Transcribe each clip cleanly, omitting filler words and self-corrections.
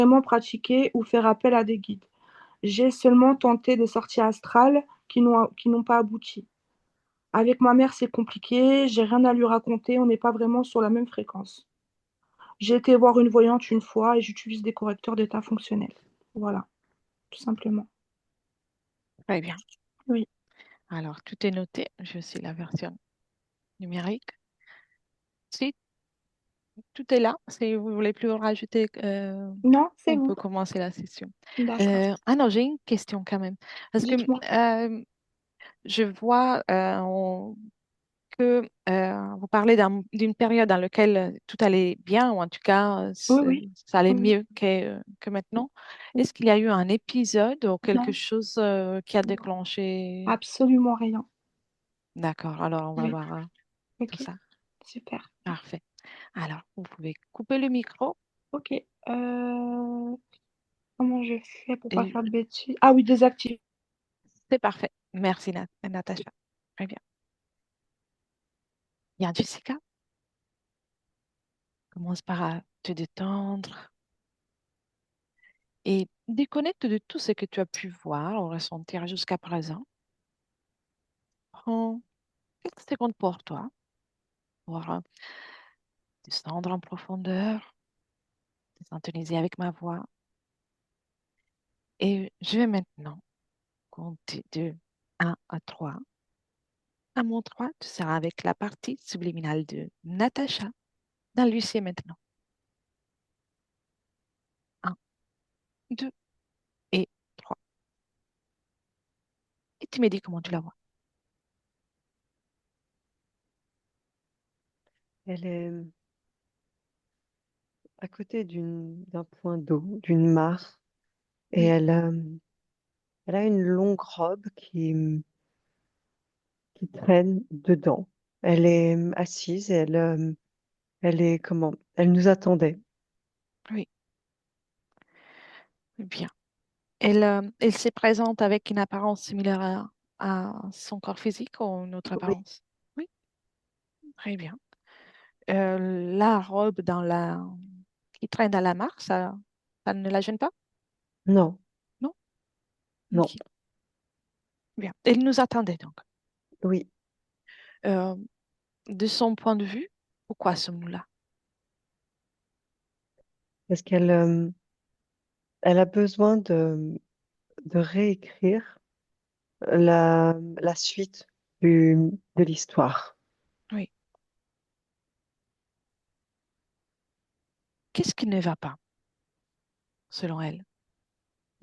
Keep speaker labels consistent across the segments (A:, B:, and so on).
A: Vraiment pratiqué ou faire appel à des guides. J'ai seulement tenté des sorties astrales qui n'ont pas abouti. Avec ma mère, c'est compliqué, j'ai rien à lui raconter, on n'est pas vraiment sur la même fréquence. J'ai été voir une voyante une fois et j'utilise des correcteurs d'état fonctionnel. Voilà, tout simplement.
B: Très bien.
A: Oui.
B: Alors, tout est noté. Je suis la version numérique. Si tout est là, si vous voulez plus rajouter,
A: Non, c'est
B: on
A: bon.
B: peut commencer la session.
A: D'accord.
B: Ah non, j'ai une question quand même. Parce que
A: Dites-moi.
B: je vois que vous parlez d'une période dans laquelle tout allait bien, ou en tout cas,
A: Oui, oui,
B: ça allait
A: oui, oui.
B: mieux que maintenant.
A: Oui.
B: Est-ce qu'il y a eu un épisode ou quelque
A: Non,
B: chose qui a
A: non,
B: déclenché?
A: absolument rien.
B: D'accord, alors on va
A: Oui,
B: voir tout
A: ok,
B: ça.
A: super.
B: Parfait. Alors, vous pouvez couper le micro
A: Ok. Euh, Comment je fais pour pas
B: et
A: faire de bêtises? Ah oui, désactiver.
B: c'est parfait. Merci, Natacha. Très bien. Bien, Jessica, commence par te détendre et déconnecte de tout ce que tu as pu voir ou ressentir jusqu'à présent. Prends quelques secondes pour toi, pour descendre en profondeur, te syntoniser avec ma voix. Et je vais maintenant compter de 1 à 3. À mon 3, tu seras avec la partie subliminale de Natacha dans l'huissier maintenant. 1, 2 et 3. Et tu me dis comment tu la vois.
C: Elle est à côté d'un point d'eau, d'une mare, et
B: Oui,
C: elle a une longue robe qui traîne dedans. Elle est assise et elle est comment? Elle nous attendait.
B: oui, bien. Elle se présente avec une apparence similaire à son corps physique ou une autre
C: Oui.
B: apparence? Oui, très bien. La robe qui traîne dans la mare, ça ne la gêne pas?
C: Non,
B: Non?
C: non,
B: Ok, bien. Elle nous attendait donc.
C: oui.
B: Euh, de son point de vue, pourquoi sommes-nous là?
C: Parce elle a besoin de réécrire la suite de l'histoire.
B: Oui. Qu'est-ce qui ne va pas, selon elle?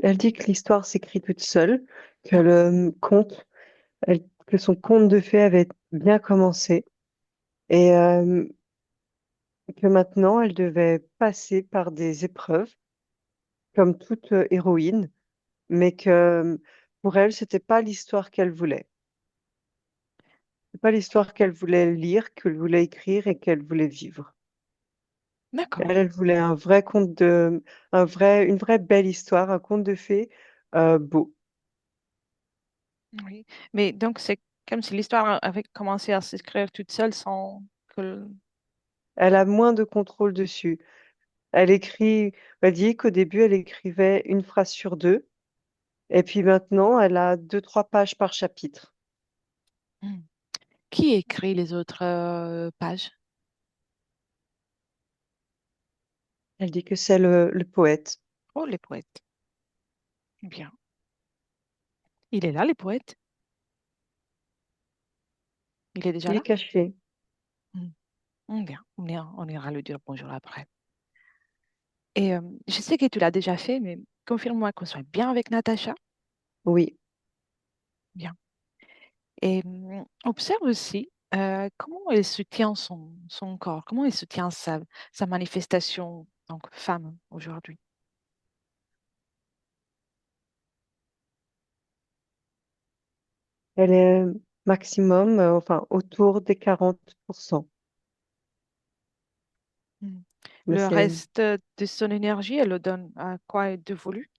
C: Elle dit que l'histoire s'écrit toute seule, que
B: Ah,
C: le conte, que son conte de fées avait bien commencé et que maintenant elle devait passer par des épreuves comme toute héroïne, mais que pour elle, c'était pas l'histoire qu'elle voulait. C'est pas l'histoire qu'elle voulait lire, qu'elle voulait écrire et qu'elle voulait vivre.
B: d'accord.
C: Elle voulait un vrai une vraie belle histoire, un conte de fées beau.
B: Oui. Mais donc, c'est comme si l'histoire avait commencé à s'écrire toute seule sans que...
C: Elle a moins de contrôle dessus. Elle dit qu'au début, elle écrivait une phrase sur deux, et puis maintenant, elle a deux, trois pages par chapitre.
B: Hmm. Qui écrit les autres pages?
C: Elle dit que c'est le poète.
B: Oh, les poètes. Bien. Il est là, les poètes. Il est déjà
C: Il est
B: là?
C: caché.
B: Hmm. Bien. On ira lui dire bonjour après. Et je sais que tu l'as déjà fait, mais confirme-moi qu'on soit bien avec Natacha.
C: Oui.
B: Bien. Et observe aussi comment elle soutient son corps, comment elle soutient sa manifestation, donc femme, aujourd'hui.
C: Elle est maximum, enfin, autour des 40%.
B: Mm.
C: Mais
B: Le
C: c'est
B: reste de son énergie, elle le donne à quoi de voulu?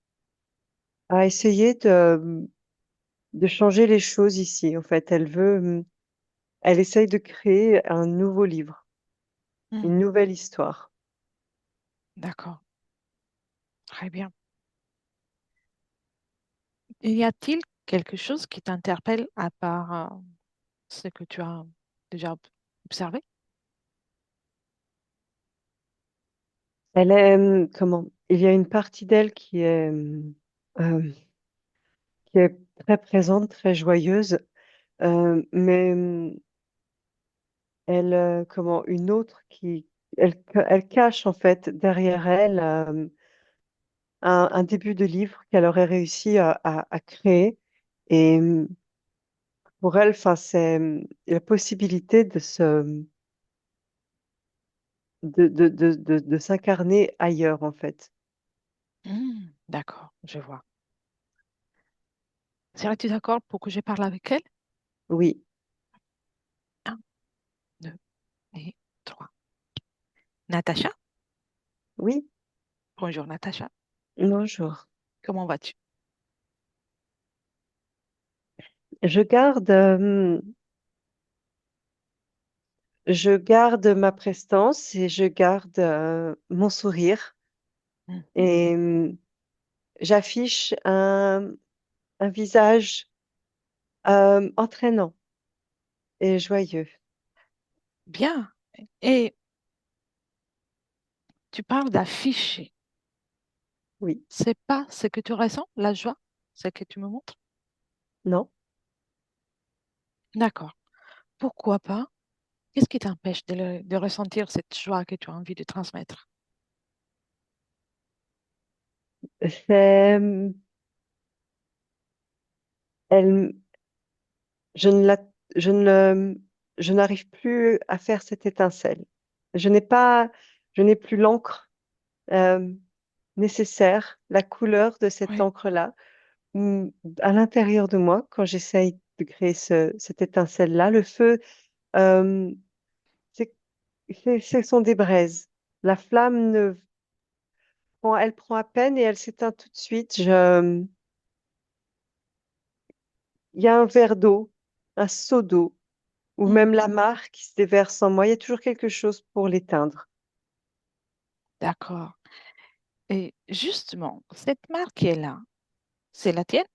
C: à essayer de changer les choses ici. En fait, elle essaye de créer un nouveau livre,
B: Mm.
C: une nouvelle histoire.
B: D'accord. Très bien. Et y a-t-il quelque chose qui t'interpelle à part ce que tu as déjà observé?
C: Elle est, comment? Il y a une partie d'elle euh, qui est très présente, très joyeuse, mais comment? Une autre elle cache en fait derrière elle un début de livre qu'elle aurait réussi à créer. Et pour elle, enfin, c'est la possibilité de s'incarner ailleurs en fait.
B: D'accord, je vois. Serais-tu d'accord pour que je parle avec elle?
C: Oui,
B: Un, deux et trois. Natacha?
C: oui,
B: Bonjour Natacha.
C: bonjour.
B: Comment vas-tu?
C: Je garde, euh, je garde ma prestance et je garde mon sourire
B: Mhm.
C: et j'affiche un visage entraînant et joyeux.
B: Bien. Et tu parles d'afficher.
C: Oui,
B: C'est pas ce que tu ressens, la joie, ce que tu me montres?
C: non,
B: D'accord. Pourquoi pas? Qu'est-ce qui t'empêche de ressentir cette joie que tu as envie de transmettre?
C: c'est, elle, je ne la, je ne, je n'arrive plus à faire cette étincelle. Je n'ai pas, je n'ai plus l'encre euh, nécessaire, la couleur de cette
B: Oui,
C: encre-là, à l'intérieur de moi, quand j'essaye de créer cette étincelle-là. Le feu, euh, c'est, ce sont des braises. La flamme elle prend à peine et elle s'éteint tout de suite. Il y a un verre d'eau, un seau d'eau, ou
B: hmm,
C: même la mare qui se déverse en moi. Il y a toujours quelque chose pour l'éteindre.
B: d'accord. Et justement, cette marque qui est là, c'est la tienne?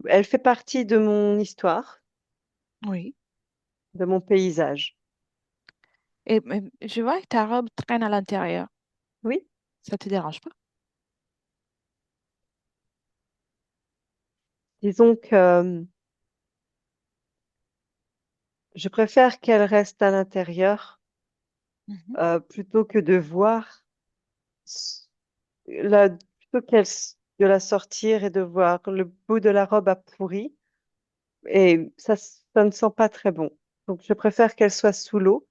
C: Elle fait partie de mon histoire,
B: Oui.
C: de mon paysage.
B: Et je vois que ta robe traîne à l'intérieur.
C: Oui,
B: Ça te dérange pas?
C: disons que je préfère qu'elle reste à l'intérieur
B: Mhm.
C: plutôt que de voir plutôt de la sortir et de voir le bout de la robe a pourri. Et ça ne sent pas très bon. Donc, je préfère qu'elle soit sous l'eau.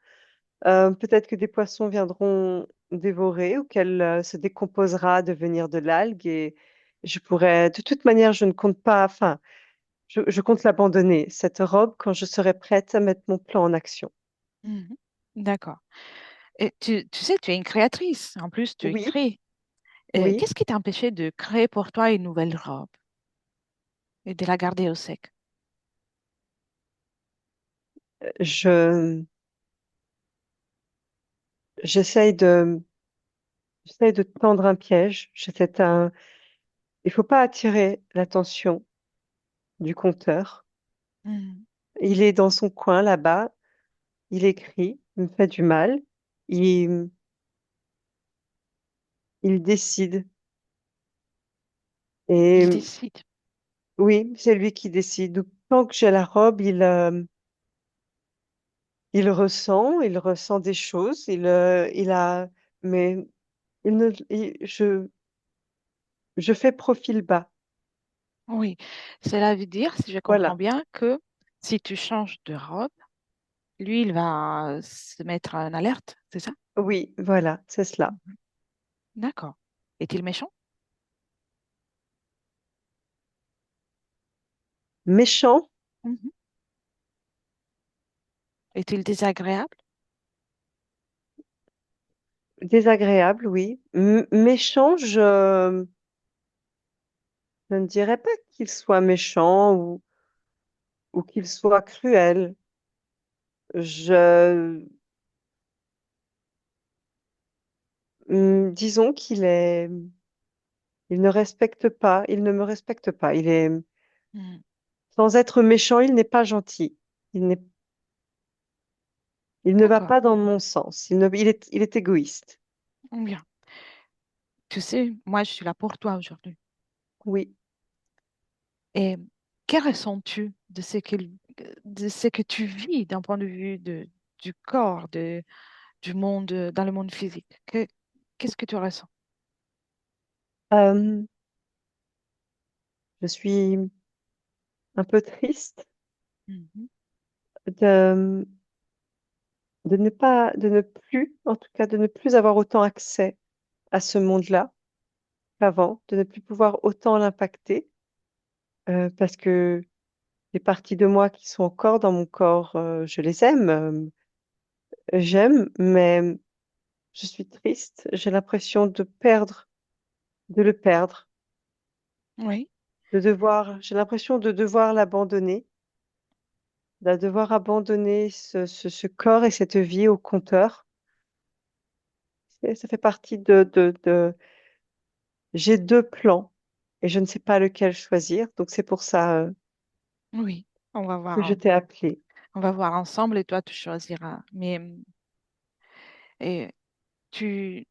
C: Peut-être que des poissons viendront dévorer ou qu'elle se décomposera, devenir de l'algue. Et je pourrais, de toute manière, je ne compte pas, enfin, je compte l'abandonner, cette robe, quand je serai prête à mettre mon plan en action.
B: Mhm. D'accord. Et tu sais, tu es une créatrice. En plus, tu
C: Oui,
B: écris.
C: oui.
B: Qu'est-ce qui t'a empêché de créer pour toi une nouvelle robe et de la garder au sec?
C: Je, j'essaye de, j'essaye de tendre un piège. Il faut pas attirer l'attention du conteur.
B: Mhm.
C: Il est dans son coin là-bas. Il écrit, il me fait du mal. Il, il décide.
B: Il
C: Et
B: décide.
C: oui, c'est lui qui décide. Donc, tant que j'ai la robe, il ressent des choses. Mais il ne, il- je fais profil bas.
B: Oui. Cela veut dire, si je comprends
C: Voilà.
B: bien, que si tu changes de robe, lui, il va se mettre en alerte, c'est ça?
C: Oui, voilà, c'est cela.
B: Mhm. D'accord. Est-il méchant?
C: Méchant,
B: Mhm. Est-il désagréable?
C: désagréable, oui. Méchant, je ne dirais pas qu'il soit méchant ou qu'il soit cruel. Je, Disons il ne respecte pas, il ne me respecte pas.
B: Hmm,
C: Sans être méchant, il n'est pas gentil. Il n'est, il ne va
B: d'accord.
C: pas dans mon sens. Il est égoïste.
B: Bien. Tu sais, moi, je suis là pour toi aujourd'hui.
C: Oui.
B: Et que ressens-tu de ce que tu vis d'un point de vue du corps, du monde, dans le monde physique? Qu'est-ce que tu ressens?
C: Euh, je suis un peu triste
B: Mhm.
C: de, de ne plus, en tout cas, de ne plus avoir autant accès à ce monde-là qu'avant, de ne plus pouvoir autant l'impacter, parce que les parties de moi qui sont encore dans mon corps, je les aime, j'aime, mais je suis triste. J'ai l'impression de le perdre,
B: Oui,
C: j'ai l'impression de devoir l'abandonner, de devoir abandonner ce corps et cette vie au compteur. Ça fait partie j'ai deux plans et je ne sais pas lequel choisir, donc c'est pour ça,
B: oui. On va
C: que je
B: voir.
C: t'ai appelé.
B: On va voir ensemble et toi, tu choisiras. Mais et tu,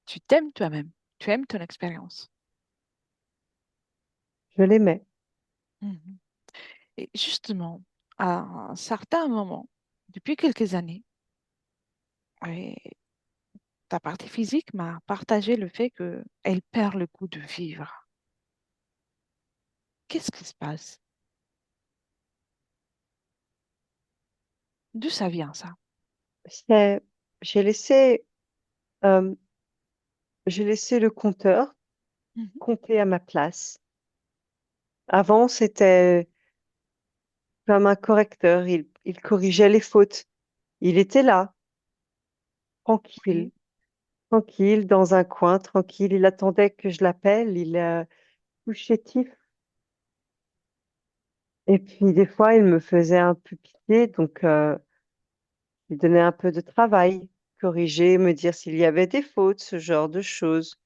B: tu t'aimes toi-même. Tu aimes ton expérience.
C: Je l'aimais.
B: Mhm. Et justement, à un certain moment, depuis quelques années, et ta partie physique m'a partagé le fait qu'elle perd le goût de vivre. Qu'est-ce qui se passe? D'où ça vient, ça?
C: C'est- J'ai laissé, euh, j'ai laissé le compteur
B: Mhm.
C: compter à ma place. Avant, c'était comme un correcteur. Il corrigeait les fautes. Il était là, tranquille,
B: Oui,
C: tranquille, dans un coin, tranquille. Il attendait que je l'appelle. Il tout chétif. Et puis, des fois, il me faisait un peu pitié. Donc, il donnait un peu de travail, corriger, me dire s'il y avait des fautes, ce genre de choses.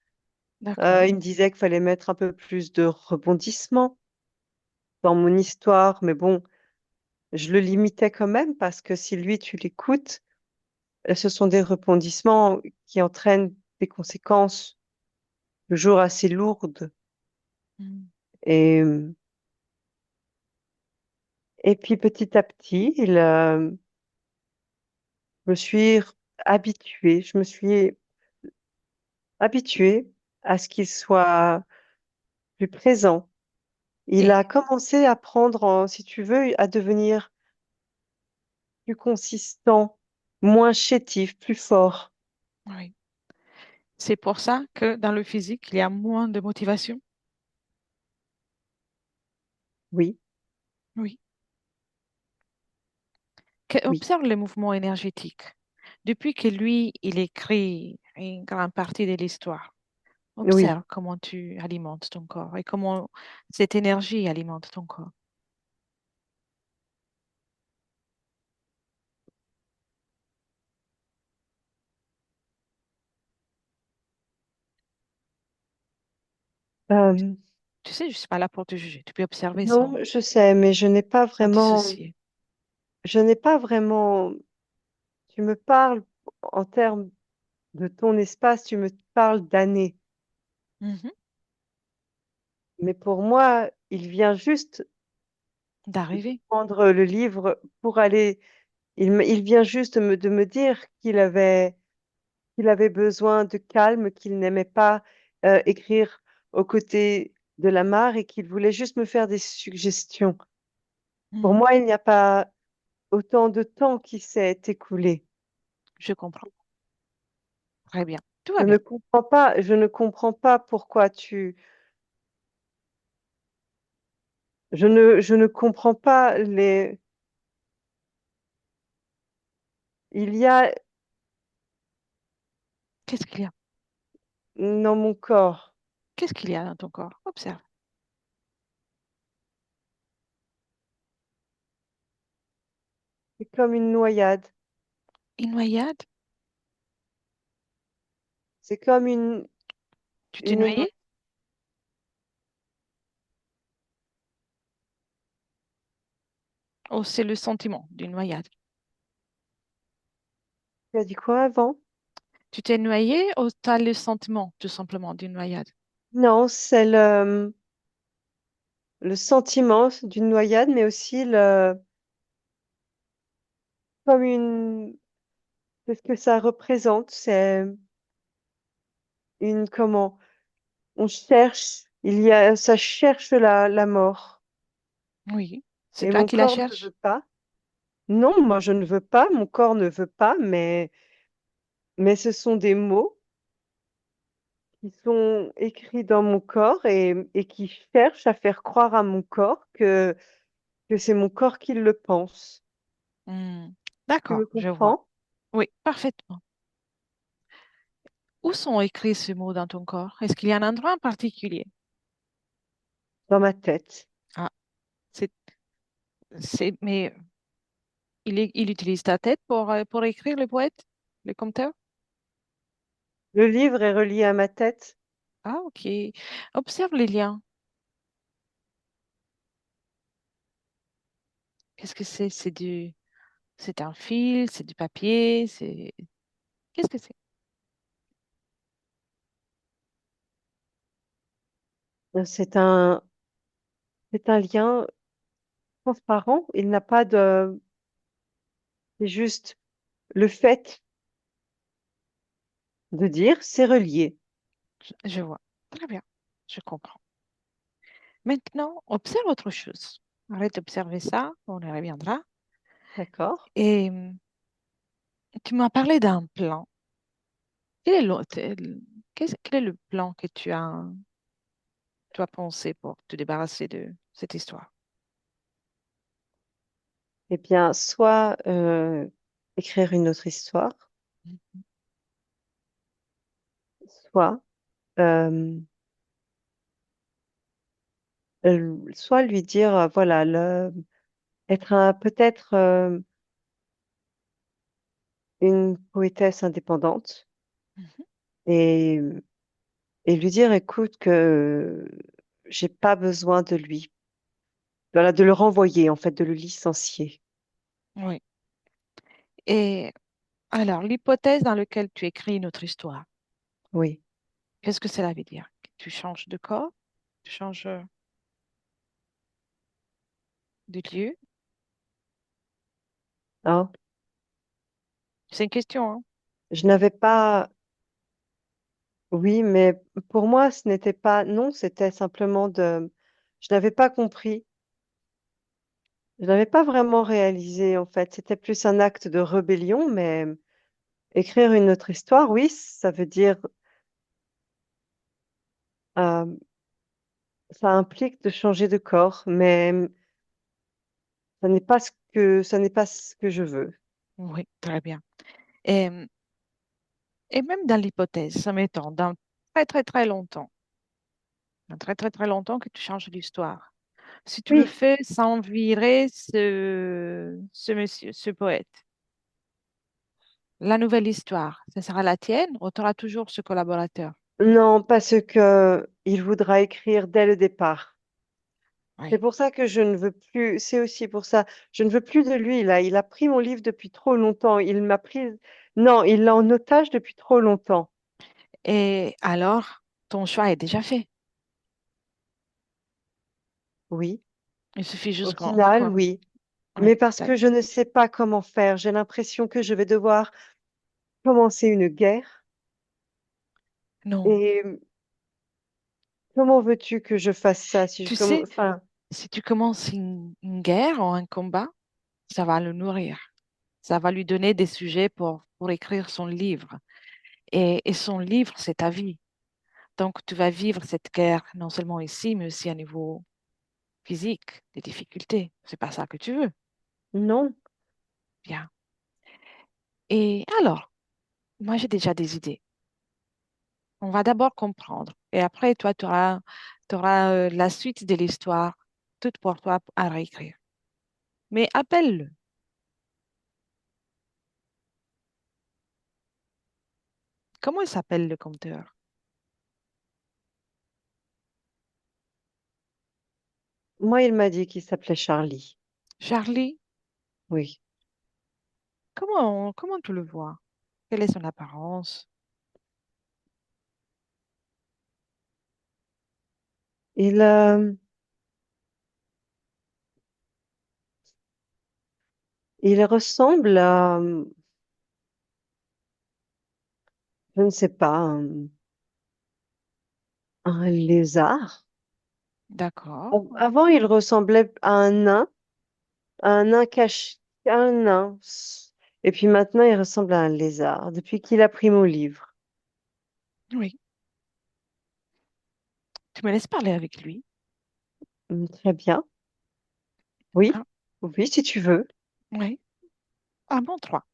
B: d'accord.
C: Il me disait qu'il fallait mettre un peu plus de rebondissements dans mon histoire. Mais bon, je le limitais quand même parce que si lui, tu l'écoutes, ce sont des rebondissements qui entraînent des conséquences toujours assez lourdes.
B: Mhm.
C: Et, et puis petit à petit, je me suis habituée, je me suis habituée à ce qu'il soit plus présent. Il
B: Et
C: a commencé à prendre, si tu veux, à devenir plus consistant, moins chétif, plus fort.
B: oui, c'est pour ça que dans le physique, il y a moins de motivation.
C: Oui,
B: Oui.
C: oui,
B: Observe les mouvements énergétiques. Depuis que lui, il écrit une grande partie de l'histoire,
C: oui.
B: observe comment tu alimentes ton corps et comment cette énergie alimente ton corps.
C: Euh,
B: Tu sais, je ne suis pas là pour te juger. Tu peux observer
C: non, je sais, mais
B: sans dissocier.
C: je n'ai pas vraiment, tu me parles en termes de ton espace, tu me parles d'années.
B: Mhm.
C: Mais pour moi, il vient juste
B: D'arriver.
C: prendre le livre pour aller, il vient juste de me dire qu'il avait besoin de calme, qu'il n'aimait pas écrire aux côtés de la mare et qu'il voulait juste me faire des suggestions. Pour
B: Mhm.
C: moi, il n'y a pas autant de temps qui s'est écoulé.
B: Je comprends. Très bien. Tout va bien.
C: Je ne comprends pas pourquoi je ne comprends pas il y a
B: Qu'est-ce qu'il y a?
C: dans mon corps,
B: Qu'est-ce qu'il y a dans ton corps? Observe.
C: c'est comme une noyade.
B: Une noyade?
C: C'est comme
B: Tu t'es
C: une,
B: noyé? Oh, c'est le sentiment d'une noyade.
C: tu as dit quoi avant?
B: Tu t'es noyé ou tu as le sentiment, tout simplement, d'une noyade?
C: Non, c'est le sentiment d'une noyade, mais aussi comme c'est ce que ça représente. C'est comment, ça cherche la mort.
B: Oui. C'est
C: Et
B: toi
C: mon
B: qui la
C: corps ne
B: cherches?
C: veut pas. Non, moi je ne veux pas, mon corps ne veut pas, mais ce sont des mots qui sont écrits dans mon corps et qui cherchent à faire croire à mon corps que c'est mon corps qui le pense.
B: Hmm.
C: Tu me
B: D'accord, je vois.
C: comprends?
B: Oui, parfaitement. Où sont écrits ces mots dans ton corps? Est-ce qu'il y a un endroit en particulier?
C: Dans ma tête.
B: Ah, c'est, mais il utilise ta tête pour écrire le poète, le conteur?
C: Le livre est relié à ma tête.
B: Ah, ok. Observe les liens. Qu'est-ce que c'est? C'est un fil, c'est du papier, qu'est-ce que c'est?
C: C'est un lien transparent. Il n'a pas de, c'est juste le fait de dire c'est relié.
B: Je vois. Très bien. Je comprends. Maintenant, observe autre chose. Arrête d'observer ça, on y reviendra.
C: D'accord?
B: Et tu m'as parlé d'un plan. Quel est quel est le plan que tu as pensé pour te débarrasser de cette histoire?
C: Eh bien, soit écrire une autre histoire, soit, euh, soit lui dire, voilà, peut-être une poétesse indépendante
B: Mhm.
C: et, et lui dire, écoute, que j'ai pas besoin de lui. Voilà, de le renvoyer, en fait, de le licencier.
B: Oui. Et alors, l'hypothèse dans laquelle tu écris une autre histoire,
C: Oui.
B: qu'est-ce que cela veut dire? Que tu changes de corps? Tu changes de lieu?
C: Hein?
B: C'est une question, hein?
C: Je n'avais pas, oui, mais pour moi, ce n'était pas, non, c'était simplement je n'avais pas compris. Je n'avais pas vraiment réalisé, en fait. C'était plus un acte de rébellion, mais écrire une autre histoire, oui, ça veut dire, euh, ça implique de changer de corps, mais ça n'est pas ce que je veux.
B: Oui, très bien. Et, et même dans l'hypothèse, ça m'étend, dans très très très longtemps, dans très très très longtemps que tu changes l'histoire. Si tu le
C: Oui,
B: fais sans virer ce monsieur, ce poète, la nouvelle histoire, ce sera la tienne ou tu auras toujours ce collaborateur?
C: non, parce que il voudra écrire dès le départ. C'est
B: Oui.
C: pour ça que je ne veux plus, c'est aussi pour ça, je ne veux plus de lui, là. Il a pris mon livre depuis trop longtemps. Il m'a pris, non, il l'a en otage depuis trop longtemps.
B: Et alors, ton choix est déjà fait.
C: Oui,
B: Il suffit
C: au
B: juste
C: final, oui.
B: Oui,
C: Mais parce que je ne sais pas comment faire, j'ai l'impression que je vais devoir commencer une guerre.
B: non.
C: Et comment veux-tu que je fasse ça si je
B: Tu
C: commence,
B: sais,
C: enfin,
B: si tu commences une guerre ou un combat, ça va le nourrir. Ça va lui donner des sujets pour écrire son livre. Et son livre, c'est ta vie. Donc, tu vas vivre cette guerre non seulement ici, mais aussi à niveau physique, des difficultés. C'est pas ça que tu veux.
C: non.
B: Bien. Et alors, moi, j'ai déjà des idées. On va d'abord comprendre. Et après, toi, tu auras, la suite de l'histoire, toute pour toi à réécrire. Mais appelle-le. Comment il s'appelle le compteur?
C: Moi, il m'a dit qu'il s'appelait Charlie.
B: Charlie?
C: Oui.
B: Comment tu le vois? Quelle est son apparence?
C: Il, il ressemble à, je ne sais pas, un lézard.
B: D'accord.
C: Avant, il ressemblait à un nain caché, à un nain. Et puis maintenant, il ressemble à un lézard, depuis qu'il a pris mon livre.
B: Oui. Tu me laisses parler avec lui?
C: Très bien. Oui,
B: Un,
C: oui, si tu veux.
B: oui. Un bon trois.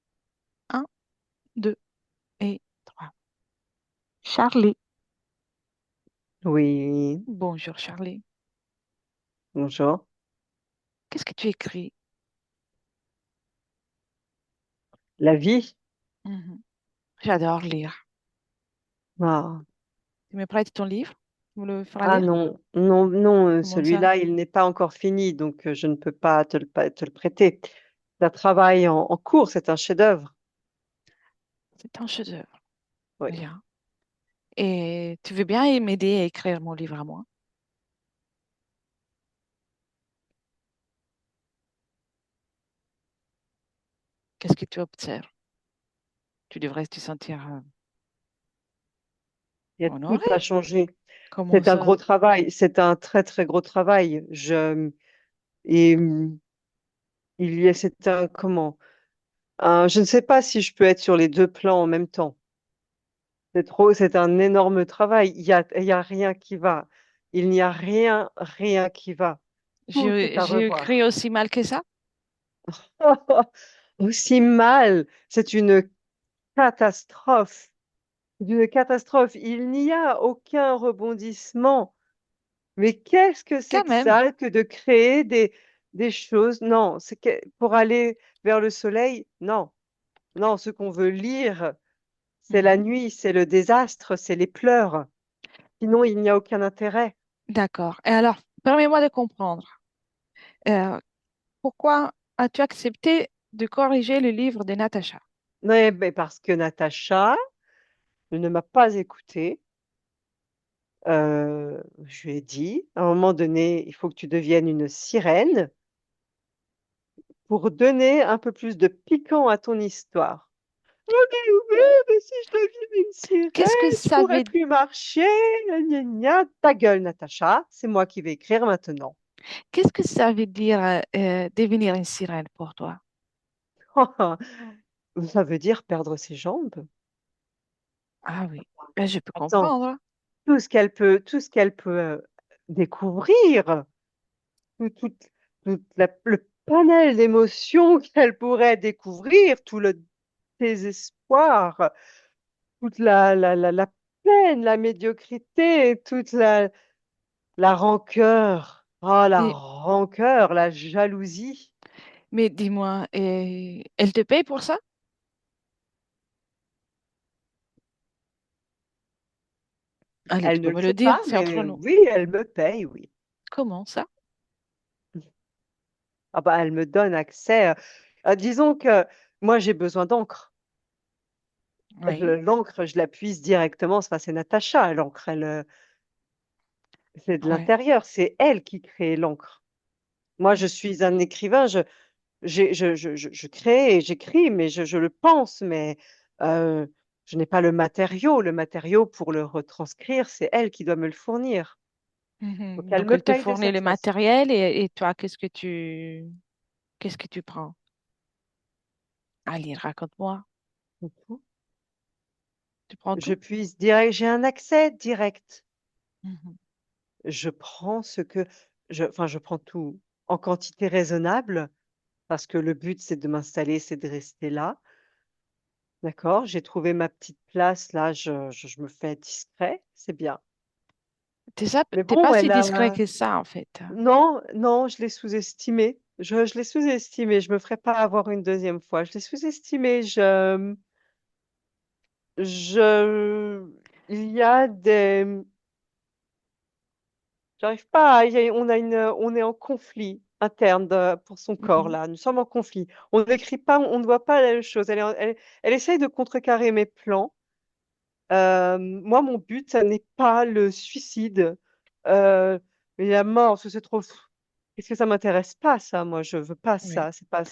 B: Un, deux et trois. Charlie.
C: Oui,
B: Bonjour Charlie.
C: bonjour.
B: Qu'est-ce que tu écris?
C: La vie?
B: Mhm. J'adore lire.
C: Ah,
B: Tu me prêtes ton livre? Tu me le feras
C: ah
B: lire?
C: non, non, non,
B: Comment ça?
C: celui-là, il n'est pas encore fini, donc je ne peux pas te le prêter. C'est un travail en cours, c'est un chef-d'œuvre.
B: C'est un chef-d'œuvre.
C: Oui.
B: Bien. Et tu veux bien m'aider à écrire mon livre à moi? Qu'est-ce que tu observes? Tu devrais te sentir
C: Il y a tout à
B: honoré.
C: changer.
B: Comment
C: C'est un
B: ça?
C: gros travail, c'est un très très gros travail. Et il y a, c'est un comment? Je ne sais pas si je peux être sur les deux plans en même temps. C'est un énorme travail. Il y a rien qui va. Il n'y a rien qui va. Tout est à
B: J'ai écrit
C: revoir.
B: aussi mal que ça?
C: Aussi mal. C'est une catastrophe. D'une catastrophe. Il n'y a aucun rebondissement. Mais qu'est-ce que c'est
B: Quand
C: que
B: même.
C: ça que de créer des choses? Non, pour aller vers le soleil, non. Non, ce qu'on veut lire, c'est la
B: Mhm.
C: nuit, c'est le désastre, c'est les pleurs. Sinon, il n'y a aucun intérêt.
B: D'accord. Et alors, permets-moi de comprendre. Euh, Pourquoi as-tu accepté de corriger le livre de Natacha?
C: Mais parce que Natacha ne m'a pas écoutée. Je lui ai dit, à un moment donné, il faut que tu deviennes une sirène pour donner un peu plus de piquant à ton histoire. Oh, mais oui, mais si je deviens une
B: Qu'est-ce que
C: sirène, je
B: ça
C: pourrais
B: veut,
C: plus marcher. Gna, gna, gna. Ta gueule, Natacha, c'est moi qui vais écrire maintenant.
B: qu'est-ce que ça veut dire devenir une sirène pour toi?
C: Ça veut dire perdre ses jambes.
B: Ah oui, ben, je peux
C: Attends,
B: comprendre.
C: tout ce qu'elle peut découvrir, tout, tout, le panel d'émotions qu'elle pourrait découvrir, tout le désespoir, toute la peine, la médiocrité, la rancœur. Oh, la
B: Mais,
C: rancœur, la jalousie.
B: mais dis-moi, elle te paye pour ça? Allez, tu
C: Elle ne
B: peux
C: le
B: me le
C: sait
B: dire,
C: pas,
B: c'est entre
C: mais
B: nous.
C: oui, elle me paye, oui.
B: Comment ça?
C: Ah bah, elle me donne accès. Disons que moi, j'ai besoin d'encre.
B: Oui,
C: L'encre, je la puise directement. Enfin, c'est Natacha, l'encre. C'est de
B: ouais.
C: l'intérieur. C'est elle qui crée l'encre. Moi, je suis un écrivain. Je crée et j'écris, mais je le pense, mais euh, je n'ai pas le matériau. Le matériau pour le retranscrire, c'est elle qui doit me le fournir. Donc,
B: Mhm.
C: elle
B: Donc,
C: me
B: elle te
C: paye de
B: fournit
C: cette
B: le
C: façon.
B: matériel et toi, qu'est-ce que tu prends? Allez, raconte-moi. Tu prends
C: Je
B: tout?
C: puise direct, j'ai un accès direct.
B: Mhm.
C: Je prends enfin, je prends tout en quantité raisonnable parce que le but, c'est de m'installer, c'est de rester là. D'accord? J'ai trouvé ma petite place là, je me fais discret, c'est bien. Mais
B: T'es
C: bon,
B: pas si discret que ça, en fait.
C: non, non, je l'ai sous-estimé. Je l'ai sous-estimé. Je me ferai pas avoir une deuxième fois. Je l'ai sous-estimé. je, il y a des, j'arrive pas on est en conflit interne pour son corps
B: Mhm.
C: là. Nous sommes en conflit. On n'écrit pas, on ne voit pas la même chose. Elle essaye de contrecarrer mes plans. Moi, mon but, ça n'est pas le suicide, euh, mais la mort, parce que c'est trop. Qu'est-ce que ça m'intéresse pas, ça, moi, je veux pas
B: Oui.
C: ça. C'est pas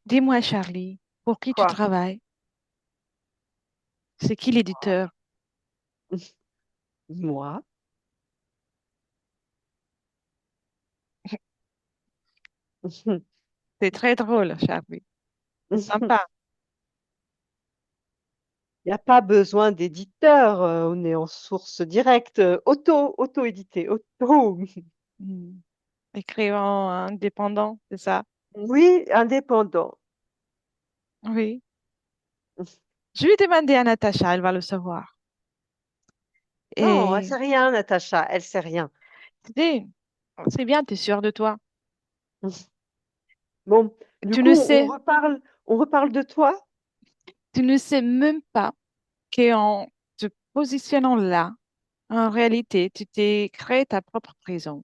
B: Dis-moi, Charlie, pour qui tu
C: quoi.
B: travailles? C'est qui l'éditeur?
C: Moi.
B: C'est très drôle, Charlie. C'est sympa.
C: Il n'y a pas besoin d'éditeur, on est en source directe, auto-édité, auto.
B: Mm. Écrivain indépendant, c'est ça?
C: Oui, indépendant.
B: Oui. Je vais demander à Natacha, elle va le savoir.
C: Non, elle
B: Et
C: sait rien, Natacha, elle sait rien.
B: tu sais, c'est bien, tu es sûre de toi.
C: Bon, du
B: Tu ne
C: coup,
B: sais,
C: on reparle de toi?
B: tu ne sais même pas qu'en te positionnant là, en réalité, tu t'es créé ta propre prison.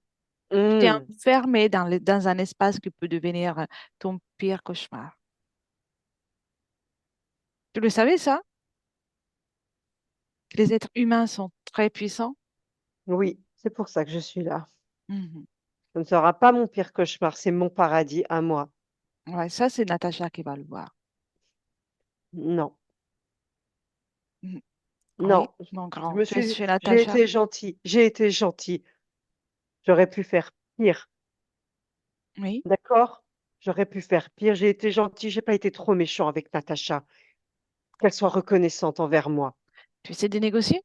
B: Tu t'es
C: Hmm,
B: enfermé dans un espace qui peut devenir ton pire cauchemar. Tu le savais, ça? Que les êtres humains sont très puissants?
C: oui, c'est pour ça que je suis là.
B: Mhm.
C: Ce ne sera pas mon pire cauchemar, c'est mon paradis à moi.
B: Ouais, ça, c'est Natacha qui va le voir.
C: Non,
B: Mhm. Oui,
C: non.
B: mon grand, tu es chez Natacha?
C: J'ai été gentil. J'aurais pu faire pire,
B: Oui.
C: d'accord? J'aurais pu faire pire. J'ai été gentil, j'ai pas été trop méchant avec Natacha. Qu'elle soit reconnaissante envers moi.
B: Tu essaies de négocier?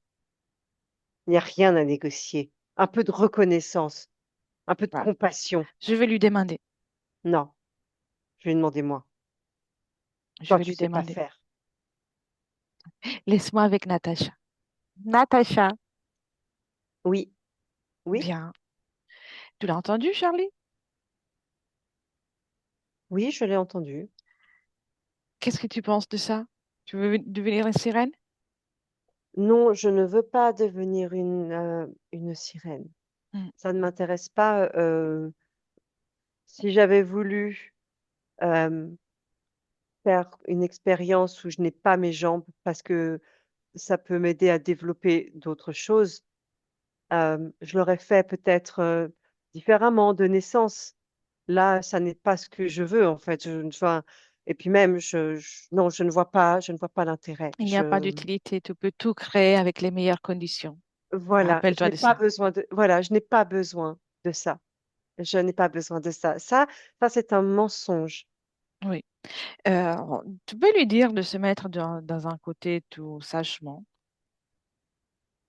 C: Il n'y a rien à négocier. Un peu de reconnaissance, un peu de
B: Ouais.
C: compassion.
B: Je vais lui demander.
C: Non, je lui ai demandé moi.
B: Je
C: Toi,
B: vais
C: tu
B: lui
C: sais pas
B: demander.
C: faire.
B: Laisse-moi avec Natacha. Natacha,
C: Oui, oui,
B: bien. Tu l'as entendu, Charlie?
C: oui, je l'ai entendu.
B: Qu'est-ce que tu penses de ça? Tu veux devenir une sirène?
C: Non, je ne veux pas devenir une sirène.
B: Hmm.
C: Ça ne m'intéresse pas. Si j'avais voulu euh, faire une expérience où je n'ai pas mes jambes parce que ça peut m'aider à développer d'autres choses, je l'aurais fait peut-être différemment de naissance. Là, ça n'est pas ce que je veux en fait. Enfin, et puis même, non, je ne vois pas l'intérêt.
B: Il n'y a pas d'utilité. Tu peux tout créer avec les meilleures conditions.
C: Voilà, je
B: Rappelle-toi
C: n'ai
B: de
C: pas
B: ça.
C: besoin voilà, je n'ai pas besoin de ça. Je n'ai pas besoin de ça. Ça, c'est un mensonge.
B: Oui. Euh, Tu peux lui dire de se mettre dans un côté tout sagement.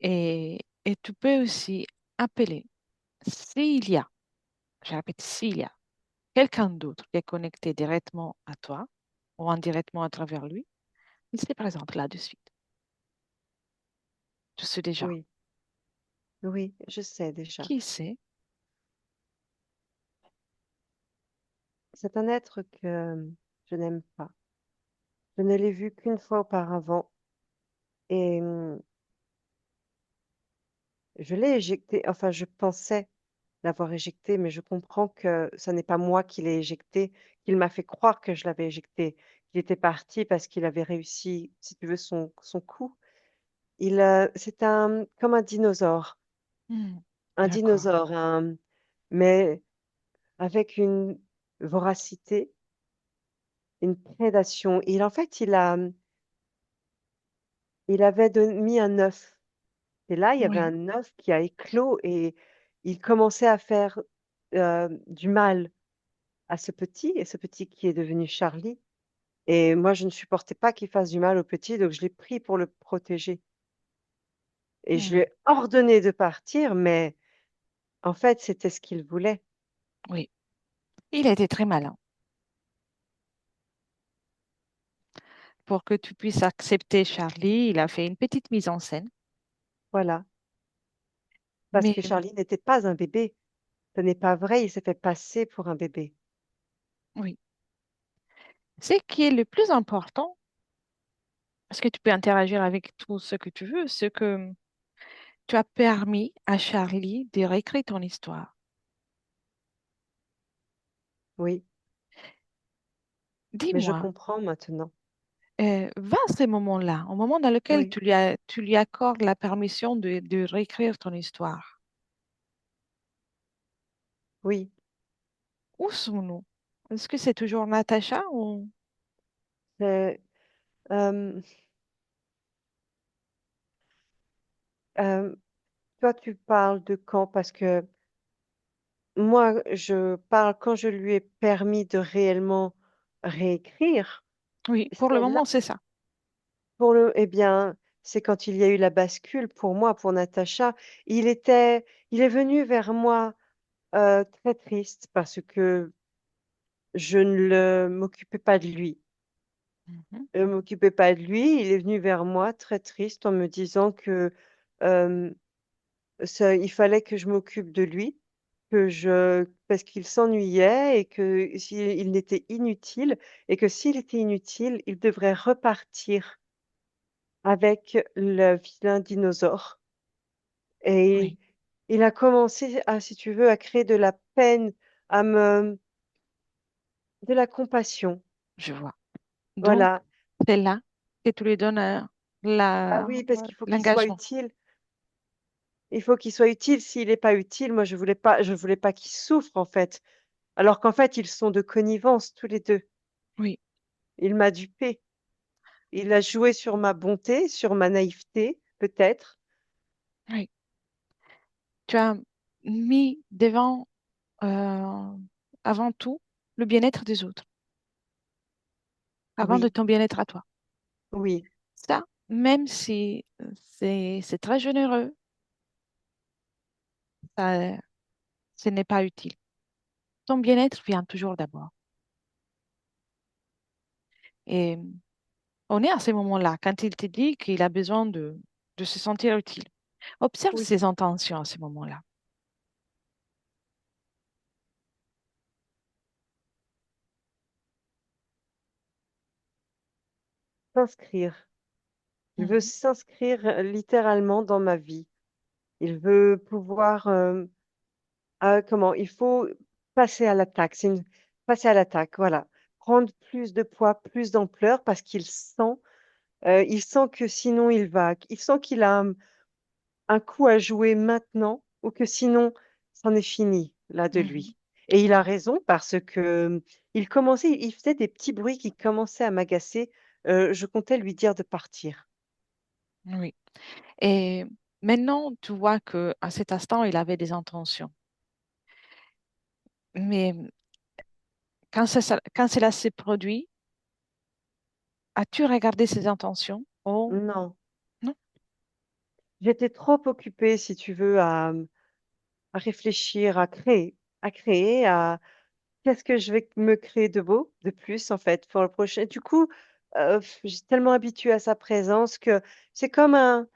B: Et tu peux aussi appeler s'il y a, je répète, s'il y a quelqu'un d'autre qui est connecté directement à toi ou indirectement à travers lui, il se présente là de suite. Tu sais déjà.
C: Oui, oui, je sais déjà.
B: Qui sait?
C: C'est un être que je n'aime pas. Je ne l'ai vu qu'une fois auparavant et je l'ai éjecté. Enfin, je pensais l'avoir éjecté, mais je comprends que ce n'est pas moi qui l'ai éjecté, qu'il m'a fait croire que je l'avais éjecté. Il était parti parce qu'il avait réussi, si tu veux, son coup. C'est comme
B: Hmm,
C: un
B: d'accord.
C: dinosaure, mais avec une voracité, une prédation. En fait, il avait mis un œuf. Et là, il y avait
B: Oui.
C: un œuf qui a éclos et il commençait à faire du mal à ce petit, et ce petit qui est devenu Charlie. Et moi, je ne supportais pas qu'il fasse du mal au petit, donc je l'ai pris pour le protéger. Et je
B: Hmm,
C: lui ai ordonné de partir, mais en fait, c'était ce qu'il voulait.
B: oui. Il a été très malin pour que tu puisses accepter Charlie. Il a fait une petite mise en scène.
C: Voilà. Parce
B: Mais
C: que Charlie n'était pas un bébé. Ce n'est pas vrai, il s'est fait passer pour un bébé.
B: oui, ce qui est le plus important, Est-ce que tu peux interagir avec tout ce que tu veux? Ce que tu as permis à Charlie de réécrire ton histoire.
C: Oui, mais je
B: Dis-moi,
C: comprends maintenant.
B: va à ces moments-là, au moment dans lequel
C: Oui,
B: tu lui accordes la permission de réécrire ton histoire.
C: oui.
B: Où sommes-nous? Est-ce que c'est toujours Natacha ou...
C: Euh, euh, euh, Toi, tu parles de quand? Parce que moi, je parle quand je lui ai permis de réellement réécrire.
B: Oui, pour le
C: Celle-là,
B: moment, c'est ça.
C: eh bien, c'est quand il y a eu la bascule pour moi, pour Natacha. Il est venu vers moi très triste parce que je ne m'occupais pas de lui.
B: Mhm.
C: Je ne m'occupais pas de lui. Il est venu vers moi très triste en me disant que euh, il fallait que je m'occupe de lui, parce qu'il s'ennuyait et que il n'était inutile et que s'il était inutile, il devrait repartir avec le vilain dinosaure. Et
B: Oui,
C: il a commencé à, si tu veux, à créer de la peine, de la compassion.
B: je vois. Donc,
C: Voilà.
B: c'est là que tu lui donnes
C: Ah
B: la,
C: oui, parce qu'il faut qu'il soit
B: l'engagement.
C: utile. Il faut qu'il soit utile. S'il n'est pas utile, moi, je voulais pas qu'il souffre, en fait. Alors qu'en fait, ils sont de connivence, tous les deux.
B: Oui,
C: Il m'a dupé. Il a joué sur ma bonté, sur ma naïveté, peut-être.
B: oui. Tu as mis devant, euh, avant tout, le bien-être des autres, avant de
C: Oui,
B: ton bien-être à toi.
C: oui,
B: Ça, même si c'est très généreux, ça, ce n'est pas utile. Ton bien-être vient toujours d'abord. Et on est à ces moments-là, quand il te dit qu'il a besoin de se sentir utile. Observe
C: oui.
B: ses intentions à ce moment-là.
C: S'inscrire. Il veut
B: Mhm.
C: s'inscrire littéralement dans ma vie. Il veut pouvoir, comment? Il faut passer à l'attaque. Passer à l'attaque, voilà. Prendre plus de poids, plus d'ampleur parce il sent que sinon il sent qu'il a un coup à jouer maintenant ou que sinon, c'en est fini, là, de
B: Mhm.
C: lui. Et il a raison parce que il faisait des petits bruits qui commençaient à m'agacer. Je comptais lui dire de partir.
B: Oui. Et maintenant, tu vois que à cet instant, il avait des intentions. Mais quand cela s'est produit, as-tu regardé ses intentions? Oh,
C: Non,
B: non.
C: j'étais trop occupée, si tu veux, à réfléchir, à créer, qu'est-ce que je vais me créer de beau, de plus, en fait, pour le prochain. Du coup, j'ai tellement habituée à sa présence que c'est comme un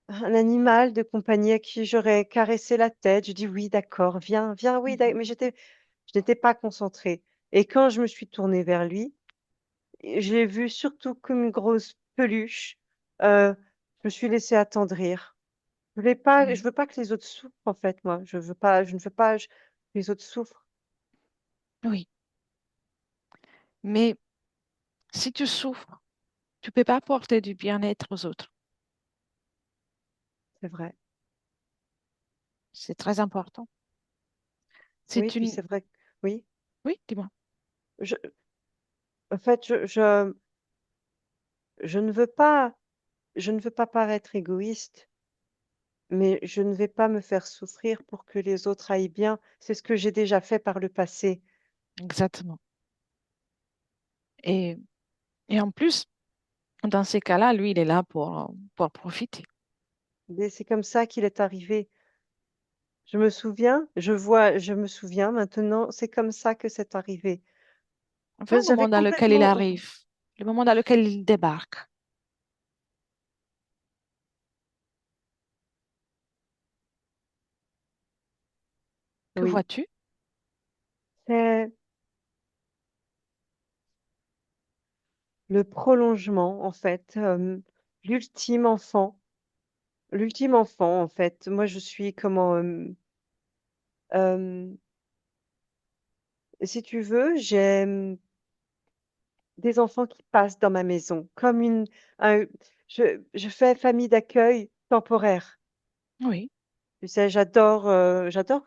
C: animal de compagnie à qui j'aurais caressé la tête. Je dis oui, d'accord, viens, viens, oui,
B: Mhm.
C: mais je n'étais pas concentrée. Et quand je me suis tournée vers lui, je l'ai vu surtout comme une grosse peluche. Euh, je me suis laissée attendrir. Je
B: Mhm.
C: veux pas que les autres souffrent, en fait, moi. Je ne veux pas que les autres souffrent.
B: Oui. Mais si tu souffres, tu peux pas apporter du bien-être aux autres.
C: C'est vrai.
B: C'est très important.
C: Oui,
B: C'est
C: puis
B: une...
C: c'est vrai. Oui.
B: Oui, dis-moi.
C: Je, en fait, je ne veux je ne veux pas paraître égoïste, mais je ne vais pas me faire souffrir pour que les autres aillent bien. C'est ce que j'ai déjà fait par le passé.
B: Exactement. Et, et en plus, dans ces cas-là, lui, il est là pour profiter.
C: Mais c'est comme ça qu'il est arrivé. Je me souviens maintenant, c'est comme ça que c'est arrivé.
B: Enfin, le moment
C: J'avais
B: dans lequel il
C: complètement,
B: arrive, le moment dans lequel il débarque, que
C: oui,
B: vois-tu?
C: c'est le prolongement, en fait, l'ultime enfant. L'ultime enfant, en fait. Moi, je suis comment, hem, si tu veux, j'ai, des enfants qui passent dans ma maison comme un je fais famille d'accueil temporaire.
B: Oui.
C: Tu sais, j'adore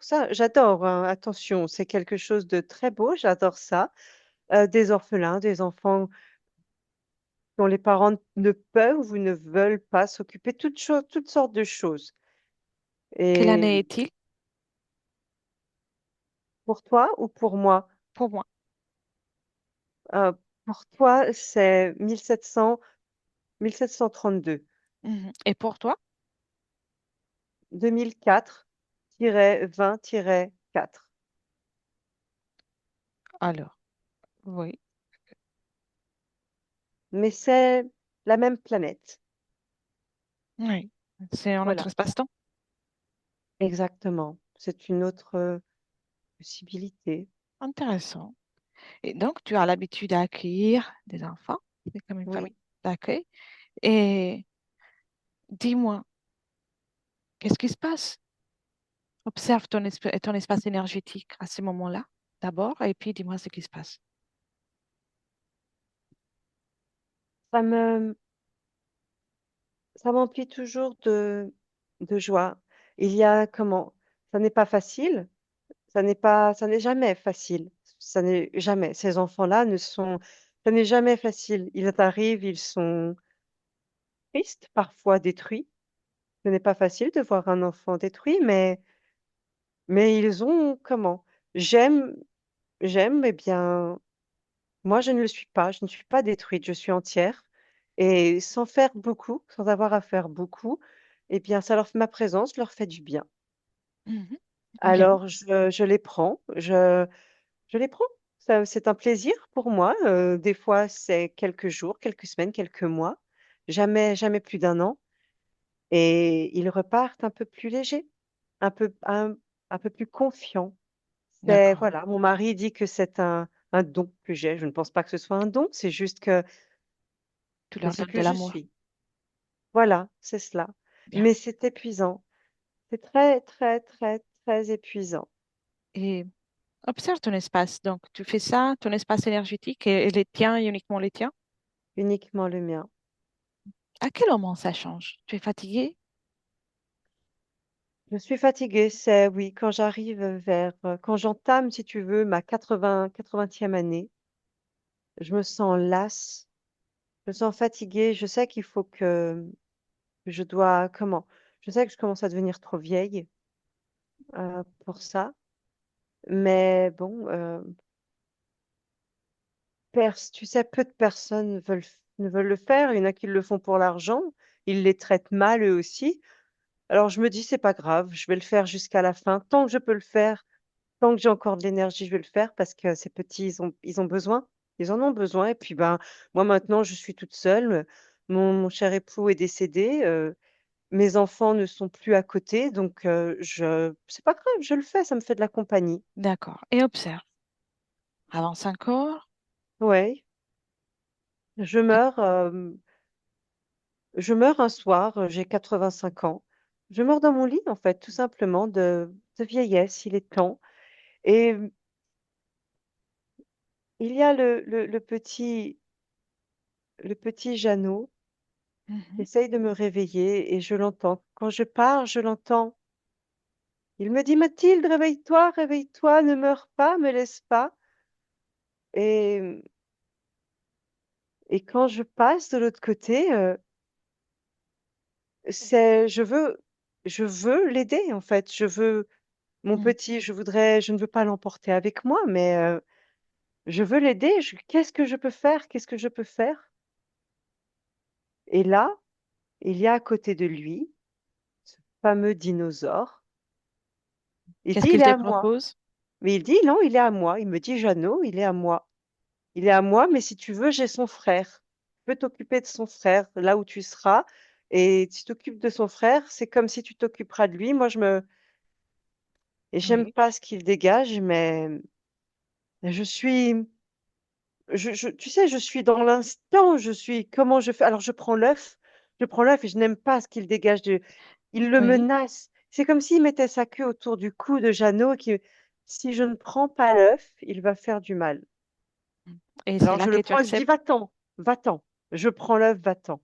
C: ça, j'adore, hein, attention, c'est quelque chose de très beau, j'adore ça. Des orphelins, des enfants dont les parents ne peuvent ou ne veulent pas s'occuper, toutes sortes de choses.
B: Quelle
C: Et
B: année est-il
C: pour toi ou pour moi?
B: pour moi?
C: Pour toi, c'est 1732,
B: Mhm. Et pour toi?
C: 2004-20-4.
B: Alors, oui,
C: Mais c'est la même planète.
B: oui. C'est en notre
C: Voilà,
B: espace-temps.
C: exactement. C'est une autre possibilité.
B: Intéressant. Et donc, tu as l'habitude d'accueillir des enfants. C'est comme une famille
C: Oui,
B: d'accueil. Et dis-moi, qu'est-ce qui se passe? Observe ton espace énergétique à ce moment-là, d'abord, et puis dis-moi ce qui se passe.
C: ça me, ça m'emplit toujours de joie. Il y a comment? Ça n'est pas facile. Ça n'est jamais facile. Ça n'est jamais. Ces enfants-là ne sont, ça n'est jamais facile. Ils arrivent, ils sont tristes, parfois détruits. Ce n'est pas facile de voir un enfant détruit, mais ils ont comment? J'aime, j'aime, eh bien, moi je ne le suis pas. Je ne suis pas détruite, je suis entière. Et sans faire beaucoup, sans avoir à faire beaucoup, eh bien, ma présence leur fait du bien.
B: Mhm. Bien,
C: Alors, je les prends, je les prends. Ça, c'est un plaisir pour moi. Des fois, c'est quelques jours, quelques semaines, quelques mois, jamais plus d'un an. Et ils repartent un peu plus légers, un peu plus confiants. C'est,
B: d'accord.
C: voilà, mon mari dit que c'est un don que j'ai. Je ne pense pas que ce soit un don, c'est juste que
B: Tu
C: c'est
B: leur
C: ce
B: donnes
C: que
B: de
C: je
B: l'amour.
C: suis. Voilà, c'est cela.
B: Bien.
C: Mais c'est épuisant. C'est très, très, très, très épuisant.
B: Et observe ton espace. Donc, tu fais ça, ton espace énergétique et les tiens et uniquement les tiens.
C: Uniquement le mien.
B: À quel moment ça change? Tu es fatigué?
C: Je suis fatiguée, c'est oui, quand j'arrive vers, quand j'entame, si tu veux, ma 80e année, je me sens lasse, je me sens fatiguée, je sais qu'il faut que je dois, comment? Je sais que je commence à devenir trop vieille pour ça, mais bon, tu sais, peu de personnes ne veulent le faire, il y en a qui le font pour l'argent, ils les traitent mal eux aussi. Alors je me dis, c'est pas grave, je vais le faire jusqu'à la fin, tant que je peux le faire. Tant que j'ai encore de l'énergie, je vais le faire parce que ces petits, ils ont besoin. Ils en ont besoin et puis, ben, moi maintenant je suis toute seule, mon cher époux est décédé, mes enfants ne sont plus à côté donc je c'est pas grave, je le fais, ça me fait de la compagnie.
B: D'accord. Et observe. Avance encore.
C: Ouais, je
B: À-
C: meurs, je meurs un soir, j'ai 85 ans. Je meurs dans mon lit en fait, tout simplement de vieillesse, il est temps et il y a le petit Jeannot.
B: Mhm.
C: J'essaye de me réveiller et je l'entends. Quand je pars, je l'entends. Il me dit: «Mathilde, réveille-toi, réveille-toi, ne meurs pas, me laisse pas» et quand je passe de l'autre côté, c'est je veux l'aider, en fait. Je veux mon
B: Mhm.
C: petit, je ne veux pas l'emporter avec moi, mais je veux l'aider. Je Qu'est-ce que je peux faire? Qu'est-ce que je peux faire? Et là, il y a à côté de lui, ce fameux dinosaure. Il dit:
B: Qu'est-ce
C: «Il
B: qu'il
C: est
B: te
C: à moi».
B: propose?
C: Mais il dit: «Non, il est à moi». Il me dit: «Jeannot, il est à moi». Il est à moi, mais si tu veux, j'ai son frère. Tu peux t'occuper de son frère là où tu seras et tu t'occupes de son frère, c'est comme si tu t'occuperas de lui. Moi, j'aime
B: Oui.
C: pas ce qu'il dégage, mais je suis tu sais, je suis dans l'instant, je suis, comment je fais? Alors, je prends l'œuf et je n'aime pas ce qu'il dégage il le
B: Oui.
C: menace. C'est comme s'il mettait sa queue autour du cou de Jeannot et qui, si je ne prends pas l'œuf, il va faire du mal.
B: Et c'est
C: Alors,
B: là
C: je le
B: que tu
C: prends et je dis,
B: acceptes.
C: va-t'en, va-t'en. Je prends l'œuf, va-t'en.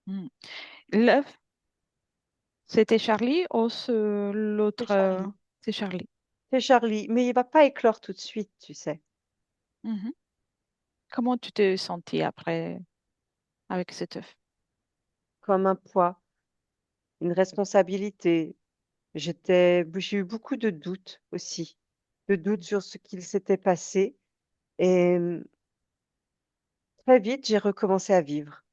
B: Mm. L'œuf, c'était Charlie ou
C: C'est
B: l'autre,
C: Charlie.
B: c'est Charlie.
C: C'est Charlie. Mais il va pas éclore tout de suite, tu sais,
B: Mhm. Comment tu te sentis après avec cet œuf?
C: comme un poids, une responsabilité. J'ai eu beaucoup de doutes aussi, de doutes sur ce qu'il s'était passé. Et très vite, j'ai recommencé à vivre.